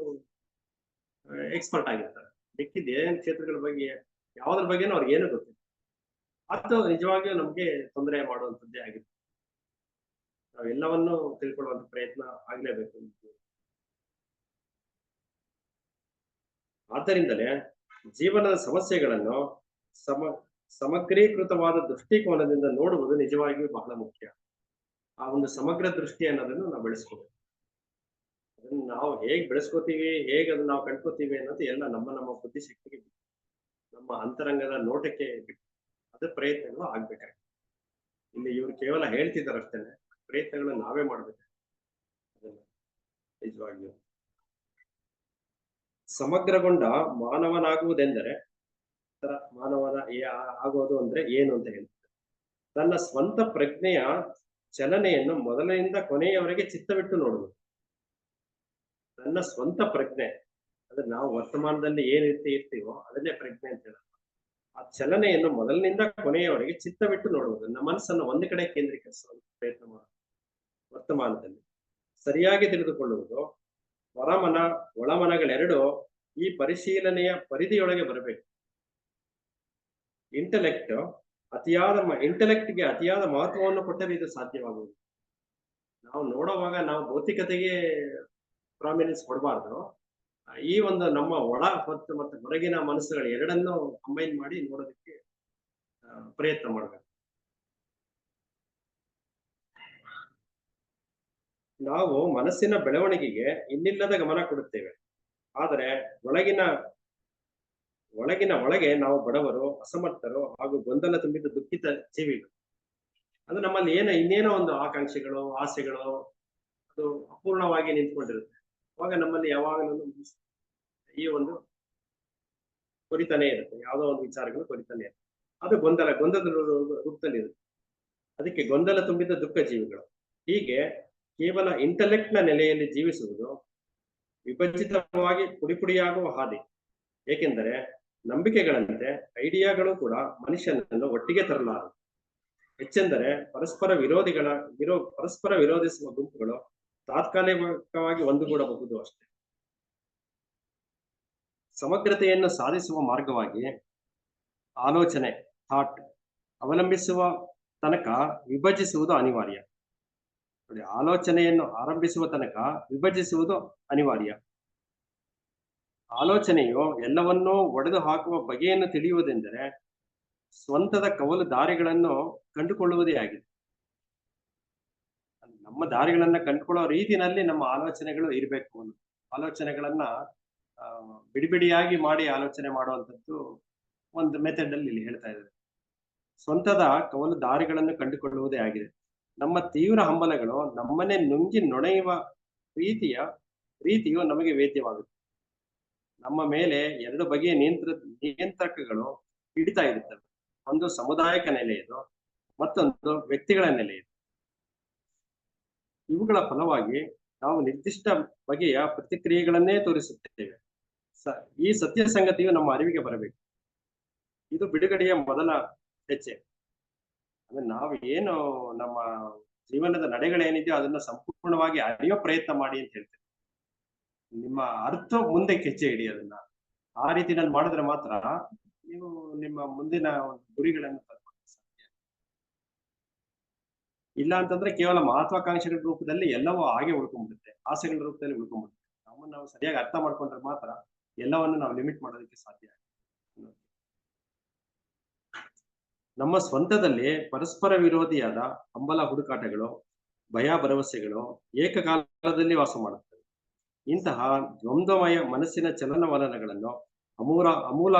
ಎಕ್ಸ್ಪರ್ಟ್ ಆಗಿರ್ತಾರೆ. ಮಿಕ್ಕಿದ ಏನ್ ಕ್ಷೇತ್ರಗಳ ಬಗ್ಗೆ ಯಾವ್ದ್ರ ಬಗ್ಗೆನೂ ಅವ್ರಿಗೆ ಏನು ಗೊತ್ತಿಲ್ಲ. ಅದು ನಿಜವಾಗಿಯೂ ನಮ್ಗೆ ತೊಂದರೆ ಮಾಡುವಂತದ್ದೇ ಆಗಿರುತ್ತೆ. ನಾವೆಲ್ಲವನ್ನೂ ತಿಳ್ಕೊಳ್ಳುವಂತ ಪ್ರಯತ್ನ ಆಗ್ಲೇಬೇಕು. ಆದ್ದರಿಂದಲೇ ಜೀವನದ ಸಮಸ್ಯೆಗಳನ್ನು ಸಮಗ್ರೀಕೃತವಾದ ದೃಷ್ಟಿಕೋನದಿಂದ ನೋಡುವುದು ನಿಜವಾಗಿಯೂ ಬಹಳ ಮುಖ್ಯ. ಆ ಒಂದು ಸಮಗ್ರ ದೃಷ್ಟಿ ಅನ್ನೋದನ್ನು ನಾವು ಬೆಳೆಸ್ಕೋಬೇಕು. ಅದನ್ನು ನಾವು ಹೇಗ್ ಬೆಳೆಸ್ಕೋತೀವಿ, ಹೇಗೆ ಅದನ್ನ ನಾವು ಕಂಡ್ಕೋತೀವಿ ಅನ್ನೋದು ಎಲ್ಲ ನಮ್ಮ ಬುದ್ಧಿಶಕ್ತಿಗೆ ಬಿಟ್ಟು, ನಮ್ಮ ಅಂತರಂಗದ ನೋಟಕ್ಕೆ ಬಿಟ್ಟು. ಅದ್ರ ಪ್ರಯತ್ನಗಳು ಆಗ್ಬೇಕಾಗ್ತದೆ. ಇಲ್ಲಿ ಇವ್ರು ಕೇವಲ ಹೇಳ್ತಿದ್ದಾರೆ ಅಷ್ಟೇನೆ, ಪ್ರಯತ್ನಗಳು ನಾವೇ ಮಾಡ್ಬೇಕು. ಅದನ್ನ ನಿಜವಾಗಿಯೂ ಸಮಗ್ರಗೊಂಡ ಮಾನವನಾಗುವುದೆಂದರೆ ಆಗೋದು ಅಂದ್ರೆ ಏನು ಅಂತ ಹೇಳ್ತಾರೆ. ತನ್ನ ಸ್ವಂತ ಪ್ರಜ್ಞೆಯ ಚಲನೆಯನ್ನು ಮೊದಲಿನಿಂದ ಕೊನೆಯವರೆಗೆ ಚಿತ್ತವಿಟ್ಟು ನೋಡುವುದು. ನನ್ನ ಸ್ವಂತ ಪ್ರಜ್ಞೆ ಅಂದ್ರೆ ನಾವು ವರ್ತಮಾನದಲ್ಲಿ ಏನ್ ಇರ್ತೀವೋ ಅದನ್ನೇ ಪ್ರಜ್ಞೆ ಅಂತ ಹೇಳೋದು. ಆ ಚಲನೆಯನ್ನು ಮೊದಲಿನಿಂದ ಕೊನೆಯವರೆಗೆ ಚಿತ್ತವಿಟ್ಟು ನೋಡುವುದು. ನಮ್ಮ ಮನಸ್ಸನ್ನು ಒಂದು ಕಡೆ ಕೇಂದ್ರೀಕರಿಸುವ ಪ್ರಯತ್ನ ಮಾಡುವುದು. ವರ್ತಮಾನದಲ್ಲಿ ಸರಿಯಾಗಿ ತಿಳಿದುಕೊಳ್ಳುವುದು. ಹೊರಮನ ಒಳಮನಗಳೆರಡು ಈ ಪರಿಶೀಲನೆಯ ಪರಿಧಿಯೊಳಗೆ ಬರಬೇಕು. ಇಂಟೆಲೆಕ್ಟ್ಗೆ ಅತಿಯಾದ ಮಹತ್ವವನ್ನು ಕೊಟ್ಟರೆ ಇದು ಸಾಧ್ಯವಾಗುವುದು. ನಾವು ನೋಡುವಾಗ ನಾವು ಭೌತಿಕತೆಗೆ ಪ್ರಾಮಿನೆನ್ಸ್ ಕೊಡಬಾರ್ದು. ಈ ಒಂದು ನಮ್ಮ ಒಳ ಮತ್ತು ಹೊರಗಿನ ಮನಸ್ಸುಗಳು ಎರಡನ್ನೂ ಕಂಬೈನ್ ಮಾಡಿ ನೋಡೋದಕ್ಕೆ ಪ್ರಯತ್ನ ಮಾಡಬೇಕು. ನಾವು ಮನಸ್ಸಿನ ಬೆಳವಣಿಗೆಗೆ ಇನ್ನಿಲ್ಲದ ಗಮನ ಕೊಡುತ್ತೇವೆ. ಆದರೆ ಒಳಗೆ ನಾವು ಬಡವರು, ಅಸಮರ್ಥರು ಹಾಗೂ ಗೊಂದಲ ತುಂಬಿದ ದುಃಖಿತ ಜೀವಿಗಳು. ಅದು ನಮ್ಮಲ್ಲಿ ಇನ್ನೇನೋ ಒಂದು ಆಕಾಂಕ್ಷೆಗಳು, ಆಸೆಗಳು ಅದು ಅಪೂರ್ಣವಾಗಿ ನಿಂತ್ಕೊಂಡಿರುತ್ತೆ. ಅವಾಗ ನಮ್ಮಲ್ಲಿ ಯಾವಾಗಲೂ ಈ ಒಂದು ಕೊರಿತಾನೆ ಇರುತ್ತೆ. ಯಾವುದೋ ಒಂದು ವಿಚಾರಗಳು ಕೊರಿತಾನೆ ಇರುತ್ತೆ. ಅದು ಗೊಂದಲದ ರೂಪದಲ್ಲಿ ಇರುತ್ತೆ. ಅದಕ್ಕೆ ಗೊಂದಲ ತುಂಬಿದ ದುಃಖ ಜೀವಿಗಳು. ಹೀಗೆ ಕೇವಲ ಇಂಟೆಲೆಕ್ಟ್ ನ ನೆಲೆಯಲ್ಲಿ ಜೀವಿಸುವುದು ವಿಭಜಿತವಾಗಿ ಪುಡಿಯಾಗುವ ಹಾದಿ. ಏಕೆಂದರೆ ನಂಬಿಕೆಗಳಂತೆ ಐಡಿಯಾಗಳು ಕೂಡ ಮನುಷ್ಯನನ್ನು ಒಟ್ಟಿಗೆ ತರಲಾರದು. ಹೆಚ್ಚೆಂದರೆ ಪರಸ್ಪರ ವಿರೋಧಿಸುವ ಗುಂಪುಗಳು ತಾತ್ಕಾಲಿಕವಾಗಿ ಒಂದುಗೂಡಬಹುದು ಅಷ್ಟೇ. ಸಮಗ್ರತೆಯನ್ನು ಸಾಧಿಸುವ ಮಾರ್ಗವಾಗಿ ಆಲೋಚನೆ ಥಾಟ್ ಅವಲಂಬಿಸುವ ತನಕ ವಿಭಜಿಸುವುದು ಅನಿವಾರ್ಯ. ನೋಡಿ, ಆಲೋಚನೆಯನ್ನು ಆರಂಭಿಸುವ ತನಕ ವಿಭಜಿಸುವುದು ಅನಿವಾರ್ಯ. ಆಲೋಚನೆಯು ಎಲ್ಲವನ್ನೂ ಒಡೆದು ಹಾಕುವ ಬಗೆಯನ್ನು ತಿಳಿಯುವುದೆಂದರೆ ಸ್ವಂತದ ಕವಲು ದಾರಿಗಳನ್ನು ಕಂಡುಕೊಳ್ಳುವುದೇ ಆಗಿದೆ. ನಮ್ಮ ದಾರಿಗಳನ್ನ ಕಂಡುಕೊಳ್ಳುವ ರೀತಿಯಲ್ಲಿ ನಮ್ಮ ಆಲೋಚನೆಗಳು ಇರಬೇಕು. ಆಲೋಚನೆಗಳನ್ನ ಬಿಡಿಬಿಡಿಯಾಗಿ ಮಾಡಿ ಆಲೋಚನೆ ಮಾಡುವಂಥದ್ದು ಒಂದು ಮೆಥಡ್ ಅಲ್ಲಿ ಇಲ್ಲಿ ಹೇಳ್ತಾ ಇದ್ದಾರೆ. ಸ್ವಂತದ ಕವಲು ದಾರಿಗಳನ್ನು ಕಂಡುಕೊಳ್ಳುವುದೇ ಆಗಿದೆ. ನಮ್ಮ ತೀವ್ರ ಹಂಬಲಗಳು ನಮ್ಮನ್ನೇ ನುಂಗಿ ನೊಣೆಯುವ ರೀತಿಯು ನಮಗೆ ವೇದ್ಯವಾಗುತ್ತೆ. ನಮ್ಮ ಮೇಲೆ ಎರಡು ಬಗೆಯ ನಿಯಂತ್ರಕಗಳು ಹಿಡಿತಾ ಇರುತ್ತವೆ. ಒಂದು ಸಮುದಾಯಕ ನೆಲೆಯದು, ಮತ್ತೊಂದು ವ್ಯಕ್ತಿಗಳ ನೆಲೆಯದು. ಇವುಗಳ ಫಲವಾಗಿ ನಾವು ನಿರ್ದಿಷ್ಟ ಬಗೆಯ ಪ್ರತಿಕ್ರಿಯೆಗಳನ್ನೇ ತೋರಿಸುತ್ತೇವೆ. ಈ ಸತ್ಯ ಸಂಗತಿಯು ನಮ್ಮ ಅರಿವಿಗೆ ಬರಬೇಕು. ಇದು ಬಿಡುಗಡೆಯ ಮೊದಲ ಹೆಜ್ಜೆ. ಅಂದ್ರೆ ನಾವು ಏನು ನಮ್ಮ ಜೀವನದ ನಡೆಗಳೇನಿದೆಯೋ ಅದನ್ನ ಸಂಪೂರ್ಣವಾಗಿ ಅರಿಯೋ ಪ್ರಯತ್ನ ಮಾಡಿ ಅಂತ ಹೇಳ್ತೇವೆ. ನಿಮ್ಮ ಅರ್ಥ ಮುಂದೆ ಹೆಜ್ಜೆ ಇಡಿ. ಅದನ್ನ ಆ ರೀತಿನಲ್ಲಿ ಮಾಡಿದ್ರೆ ಮಾತ್ರ ನೀವು ನಿಮ್ಮ ಮುಂದಿನ ಗುರಿಗಳನ್ನು ತಲುಪಲು ಸಾಧ್ಯ. ಇಲ್ಲ ಅಂತಂದ್ರೆ ಕೇವಲ ಮಹತ್ವಾಕಾಂಕ್ಷೆಗಳ ರೂಪದಲ್ಲಿ ಎಲ್ಲವೂ ಹಾಗೆ ಉಳ್ಕೊಂಡ್ಬಿಡುತ್ತೆ, ಆಸೆಗಳ ರೂಪದಲ್ಲಿ ಉಳ್ಕೊಂಡ್ಬಿಡುತ್ತೆ. ನಮ್ಮನ್ನು ನಾವು ಸರಿಯಾಗಿ ಅರ್ಥ ಮಾಡ್ಕೊಂಡ್ರೆ ಮಾತ್ರ ಎಲ್ಲವನ್ನು ನಾವು ಲಿಮಿಟ್ ಮಾಡೋದಕ್ಕೆ ಸಾಧ್ಯ. ನಮ್ಮ ಸ್ವಂತದಲ್ಲಿ ಪರಸ್ಪರ ವಿರೋಧಿಯಾದ ಹಂಬಲ ಹುಡುಕಾಟಗಳು, ಭಯ ಭರವಸೆಗಳು ಏಕಕಾಲದಲ್ಲಿ ವಾಸ ಮಾಡುತ್ತವೆ. ಇಂತಹ ದ್ವಂದ್ವಮಯ ಮನಸ್ಸಿನ ಚಲನವಲನಗಳನ್ನು ಅಮೂಲ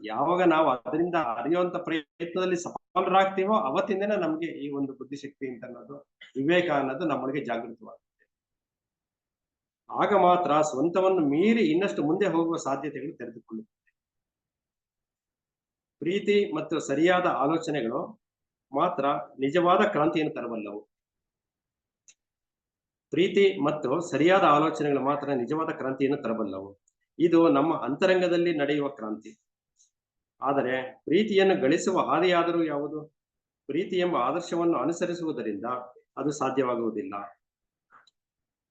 ಯಾವಾಗ ನಾವು ಅದರಿಂದ ಅರಿಯುವಂತ ಪ್ರಯತ್ನದಲ್ಲಿ ಸಫಲರಾಗ್ತೀವೋ ಅವತ್ತಿಂದನೇ ನಮ್ಗೆ ಈ ಒಂದು ಬುದ್ಧಿಶಕ್ತಿ ಅಂತ ಅನ್ನೋದು, ವಿವೇಕ ಅನ್ನೋದು ನಮ್ಮೊಳಗೆ ಜಾಗೃತವಾಗುತ್ತೆ. ಆಗ ಮಾತ್ರ ಸ್ವಂತವನ್ನು ಮೀರಿ ಇನ್ನಷ್ಟು ಮುಂದೆ ಹೋಗುವ ಸಾಧ್ಯತೆಗಳು ತೆರೆದುಕೊಳ್ಳುತ್ತದೆ. ಪ್ರೀತಿ ಮತ್ತು ಸರಿಯಾದ ಆಲೋಚನೆಗಳು ಮಾತ್ರ ನಿಜವಾದ ಕ್ರಾಂತಿಯನ್ನು ತರಬಲ್ಲವು. ಪ್ರೀತಿ ಮತ್ತು ಸರಿಯಾದ ಆಲೋಚನೆಗಳು ಮಾತ್ರ ನಿಜವಾದ ಕ್ರಾಂತಿಯನ್ನು ತರಬಲ್ಲವು. ಇದು ನಮ್ಮ ಅಂತರಂಗದಲ್ಲಿ ನಡೆಯುವ ಕ್ರಾಂತಿ. ಆದರೆ ಪ್ರೀತಿಯನ್ನು ಗಳಿಸುವ ಹಾದಿಯಾದರೂ ಯಾವುದು? ಪ್ರೀತಿ ಎಂಬ ಆದರ್ಶವನ್ನು ಅನುಸರಿಸುವುದರಿಂದ ಅದು ಸಾಧ್ಯವಾಗುವುದಿಲ್ಲ.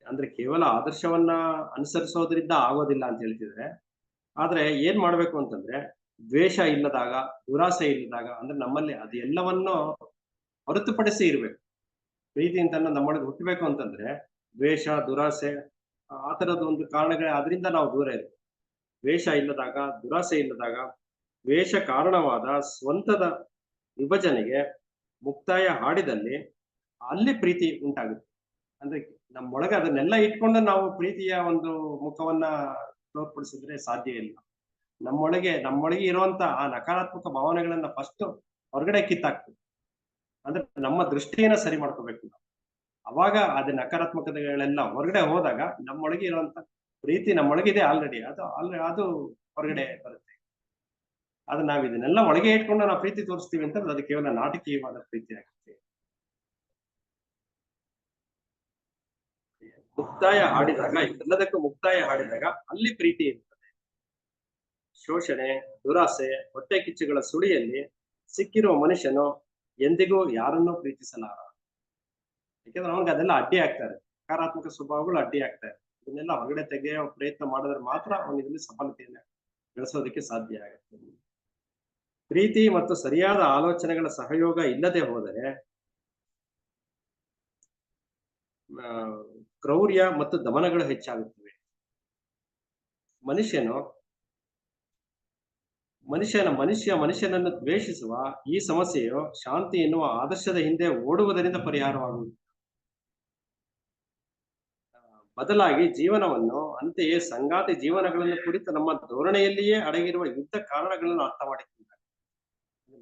ಅಂದ್ರೆ ಕೇವಲ ಆದರ್ಶವನ್ನ ಅನುಸರಿಸೋದ್ರಿಂದ ಆಗೋದಿಲ್ಲ ಅಂತ ಹೇಳ್ತಿದ್ರೆ, ಆದ್ರೆ ಏನ್ ಮಾಡ್ಬೇಕು ಅಂತಂದ್ರೆ ದ್ವೇಷ ಇಲ್ಲದಾಗ, ದುರಾಸೆ ಇಲ್ಲದಾಗ, ಅಂದ್ರೆ ನಮ್ಮಲ್ಲಿ ಅದು ಎಲ್ಲವನ್ನೂ ಹೊರತುಪಡಿಸಿ ಇರ್ಬೇಕು. ಪ್ರೀತಿ ಅಂತ ನಮ್ಮೊಳಗೆ ಹುಟ್ಟಬೇಕು ಅಂತಂದ್ರೆ ದ್ವೇಷ, ದುರಾಸೆ ಆ ತರದ ಒಂದು ಕಾರಣಗಳೇ, ಅದರಿಂದ ನಾವು ದೂರ ಇರ್ಬೇಕು. ದ್ವೇಷ ಇಲ್ಲದಾಗ, ದುರಾಸೆ ಇಲ್ಲದಾಗ, ದ್ವೇಷ ಕಾರಣವಾದ ಸ್ವಂತದ ವಿಭಜನೆಗೆ ಮುಕ್ತಾಯ ಹಾಡಿದಲ್ಲಿ ಅಲ್ಲಿ ಪ್ರೀತಿ ಉಂಟಾಗುತ್ತೆ. ಅಂದ್ರೆ ನಮ್ಮೊಳಗೆ ಅದನ್ನೆಲ್ಲ ಇಟ್ಕೊಂಡು ನಾವು ಪ್ರೀತಿಯ ಒಂದು ಮುಖವನ್ನ ತೋರ್ಪಡಿಸಿದ್ರೆ ಸಾಧ್ಯ ಇಲ್ಲ. ನಮ್ಮೊಳಗೆ ಇರುವಂತ ಆ ನಕಾರಾತ್ಮಕ ಭಾವನೆಗಳನ್ನ ಫಸ್ಟ್ ಹೊರಗಡೆ ಕಿತ್ತಾಕ್ಬೇಕು. ಅಂದ್ರೆ ನಮ್ಮ ದೃಷ್ಟಿಯನ್ನ ಸರಿ ಮಾಡ್ಕೋಬೇಕು ನಾವು. ಅವಾಗ ಅದ ನಕಾರಾತ್ಮಕತೆಗಳೆಲ್ಲ ಹೊರಗಡೆ ಹೋದಾಗ ನಮ್ಮೊಳಗೆ ಇರುವಂತ ಪ್ರೀತಿ ನಮ್ಮೊಳಗಿದೆ ಆಲ್ರೆಡಿ, ಅದು ಹೊರಗಡೆ ಬರುತ್ತೆ. ಆದ್ರೆ ನಾವ್ ಇದನ್ನೆಲ್ಲ ಒಳಗೆ ಇಟ್ಕೊಂಡು ನಾವು ಪ್ರೀತಿ ತೋರಿಸ್ತೀವಿ ಅಂತಂದ್ರೆ ಅದು ಕೇವಲ ನಾಟಕೀಯವಾದ ಪ್ರೀತಿ ಆಗುತ್ತೆ. ಮುಕ್ತಾಯ ಹಾಡಿದಾಗ, ಎಲ್ಲದಕ್ಕೂ ಮುಕ್ತಾಯ ಹಾಡಿದಾಗ ಅಲ್ಲಿ ಪ್ರೀತಿ ಇರ್ತದೆ. ಶೋಷಣೆ, ದುರಾಸೆ, ಹೊಟ್ಟೆ ಕಿಚ್ಚುಗಳ ಸುಳಿಯಲ್ಲಿ ಸಿಕ್ಕಿರುವ ಮನುಷ್ಯನು ಎಂದಿಗೂ ಯಾರನ್ನೂ ಪ್ರೀತಿಸಲಾರ. ಯಾಕಂದ್ರೆ ಅವನಿಗೆ ಅದೆಲ್ಲ ಅಡ್ಡಿ ಆಗ್ತಾರೆ, ನಕಾರಾತ್ಮಕ ಸ್ವಭಾವಗಳು ಅಡ್ಡಿ ಆಗ್ತಾರೆ. ಇದನ್ನೆಲ್ಲ ಹೊರಗಡೆ ತೆಗೆಯುವ ಪ್ರಯತ್ನ ಮಾಡಿದ್ರೆ ಮಾತ್ರ ಅವನಿಗೆ ಸಫಲತೆಯನ್ನು ಗಳಿಸೋದಕ್ಕೆ ಸಾಧ್ಯ ಆಗುತ್ತೆ. ಪ್ರೀತಿ ಮತ್ತು ಸರಿಯಾದ ಆಲೋಚನೆಗಳ ಸಹಯೋಗ ಇಲ್ಲದೆ ಹೋದರೆ ಕ್ರೌರ್ಯ ಮತ್ತು ದಮನಗಳು ಹೆಚ್ಚಾಗುತ್ತವೆ. ಮನುಷ್ಯನನ್ನು ದ್ವೇಷಿಸುವ ಈ ಸಮಸ್ಯೆಯು ಶಾಂತಿ ಎನ್ನುವ ಆದರ್ಶದ ಹಿಂದೆ ಓಡುವುದರಿಂದ ಪರಿಹಾರವಾಗುವುದು. ಬದಲಾಗಿ ಜೀವನವನ್ನು, ಅಂತೆಯೇ ಸಂಗಾತಿ ಜೀವನಗಳನ್ನು ಕುರಿತ ನಮ್ಮ ಧೋರಣೆಯಲ್ಲಿಯೇ ಅಡಗಿರುವ ಯುದ್ಧ ಕಾರಣಗಳನ್ನು ಅರ್ಥ ಮಾಡಿಕೊಂಡಾಗ,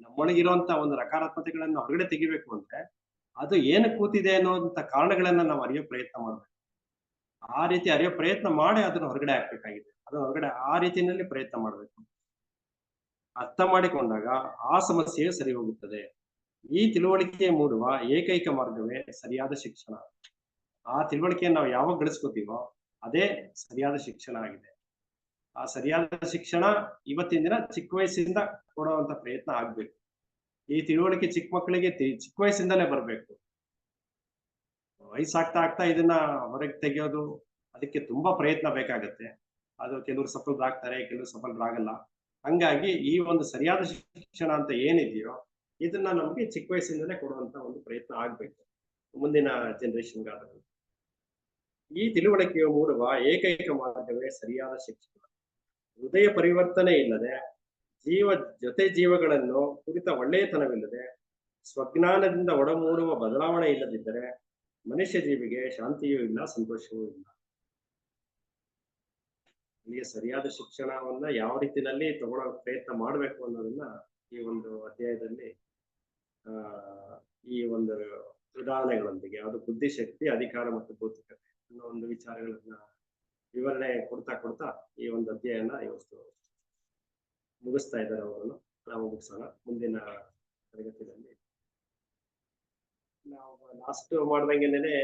ನಮ್ಮೊಳಗಿರುವಂತ ಒಂದು ನಕಾರಾತ್ಮಕತೆಗಳನ್ನು ಹೊರಗಡೆ ತೆಗಿಬೇಕು ಅಂದ್ರೆ ಅದು ಏನು ಕೂತಿದೆ ಅನ್ನೋಂತ ಕಾರಣಗಳನ್ನ ನಾವು ಅರಿಯೋ ಪ್ರಯತ್ನ ಮಾಡ್ಬೇಕು. ಆ ರೀತಿ ಅರಿಯೋ ಪ್ರಯತ್ನ ಮಾಡಿ ಅದನ್ನ ಹೊರಗಡೆ ಹಾಕ್ಬೇಕಾಗಿದೆ. ಅದನ್ನ ಹೊರಗಡೆ ಆ ರೀತಿಯಲ್ಲಿ ಪ್ರಯತ್ನ ಮಾಡ್ಬೇಕು. ಅರ್ಥ ಮಾಡಿಕೊಂಡಾಗ ಆ ಸಮಸ್ಯೆ ಸರಿ ಹೋಗುತ್ತದೆ. ಈ ತಿಳುವಳಿಕೆ ಮೂಡುವ ಏಕೈಕ ಮಾರ್ಗವೇ ಸರಿಯಾದ ಶಿಕ್ಷಣ. ಆ ತಿಳುವಳಿಕೆಯನ್ನು ನಾವು ಯಾವಾಗ ಗಳಿಸ್ಕೋತೀವೋ ಅದೇ ಸರಿಯಾದ ಶಿಕ್ಷಣ ಆಗಿದೆ. ಆ ಸರಿಯಾದ ಶಿಕ್ಷಣ ಇವತ್ತಿನ ದಿನ ಚಿಕ್ಕ ವಯಸ್ಸಿಂದ ಕೊಡುವಂತ ಪ್ರಯತ್ನ ಆಗ್ಬೇಕು. ಈ ತಿಳುವಳಿಕೆ ಚಿಕ್ಕ ಮಕ್ಕಳಿಗೆ ಚಿಕ್ಕ ವಯಸ್ಸಿಂದಲೇ ಬರ್ಬೇಕು. ವಯಸ್ಸಾಗ್ತಾ ಆಗ್ತಾ ಇದನ್ನ ಹೊರಗೆ ತೆಗೆಯೋದು ಅದಕ್ಕೆ ತುಂಬಾ ಪ್ರಯತ್ನ ಬೇಕಾಗತ್ತೆ. ಅದು ಕೆಲವರು ಸಫಲರಾಗ್ತಾರೆ, ಕೆಲವರು ಸಫಲರಾಗಲ್ಲ. ಹಂಗಾಗಿ ಈ ಒಂದು ಸರಿಯಾದ ಶಿಕ್ಷಣ ಅಂತ ಏನಿದೆಯೋ ಇದನ್ನ ನಮ್ಗೆ ಚಿಕ್ಕ ವಯಸ್ಸಿಂದಲೇ ಕೊಡುವಂತ ಒಂದು ಪ್ರಯತ್ನ ಆಗ್ಬೇಕು ಮುಂದಿನ ಜನರೇಷನ್ಗಾದರೂ. ಈ ತಿಳುವಳಿಕೆಯು ಮೂಡುವ ಏಕೈಕ ಮಾರ್ಗವೇ ಸರಿಯಾದ ಶಿಕ್ಷಣ. ಹೃದಯ ಪರಿವರ್ತನೆ ಇಲ್ಲದೆ, ಜೀವ ಜೊತೆ ಜೀವಗಳನ್ನು ಕುರಿತ ಒಳ್ಳೆಯತನವಿಲ್ಲದೆ, ಸ್ವಜ್ಞಾನದಿಂದ ಒಡಮೂಡುವ ಬದಲಾವಣೆ ಇಲ್ಲದಿದ್ದರೆ ಮನುಷ್ಯ ಜೀವಿಗೆ ಶಾಂತಿಯೂ ಇಲ್ಲ, ಸಂತೋಷವೂ ಇಲ್ಲ. ಇಲ್ಲಿಗೆ ಸರಿಯಾದ ಶಿಕ್ಷಣವನ್ನ ಯಾವ ರೀತಿಯಲ್ಲಿ ತಗೊಳ್ಳೋ ಪ್ರಯತ್ನ ಮಾಡಬೇಕು ಅನ್ನೋದನ್ನ ಈ ಒಂದು ಅಧ್ಯಾಯದಲ್ಲಿ ಆ ಈ ಒಂದು ಉದಾಹರಣೆಗಳೊಂದಿಗೆ ಅದು ಬುದ್ಧಿಶಕ್ತಿ, ಅಧಿಕಾರ ಮತ್ತು ಬೌದ್ಧಿಕತೆ ಅನ್ನೋ ಒಂದು ವಿಚಾರಗಳನ್ನ ವಿವರಣೆ ಕೊಡ್ತಾ ಕೊಡ್ತಾ ಈ ಒಂದು ಅಧ್ಯಾಯನ ಇವತ್ತು ಮುಗಿಸ್ತಾ ಇದ್ದಾರೆ ಅವರನ್ನು. ನಾವು ಮುಗಿಸೋಣ. ಮುಂದಿನ ತರಗತಿಯಲ್ಲಿ ನಾವು ಲಾಸ್ಟ್ ಮಾಡ್ದಂಗೆನೆ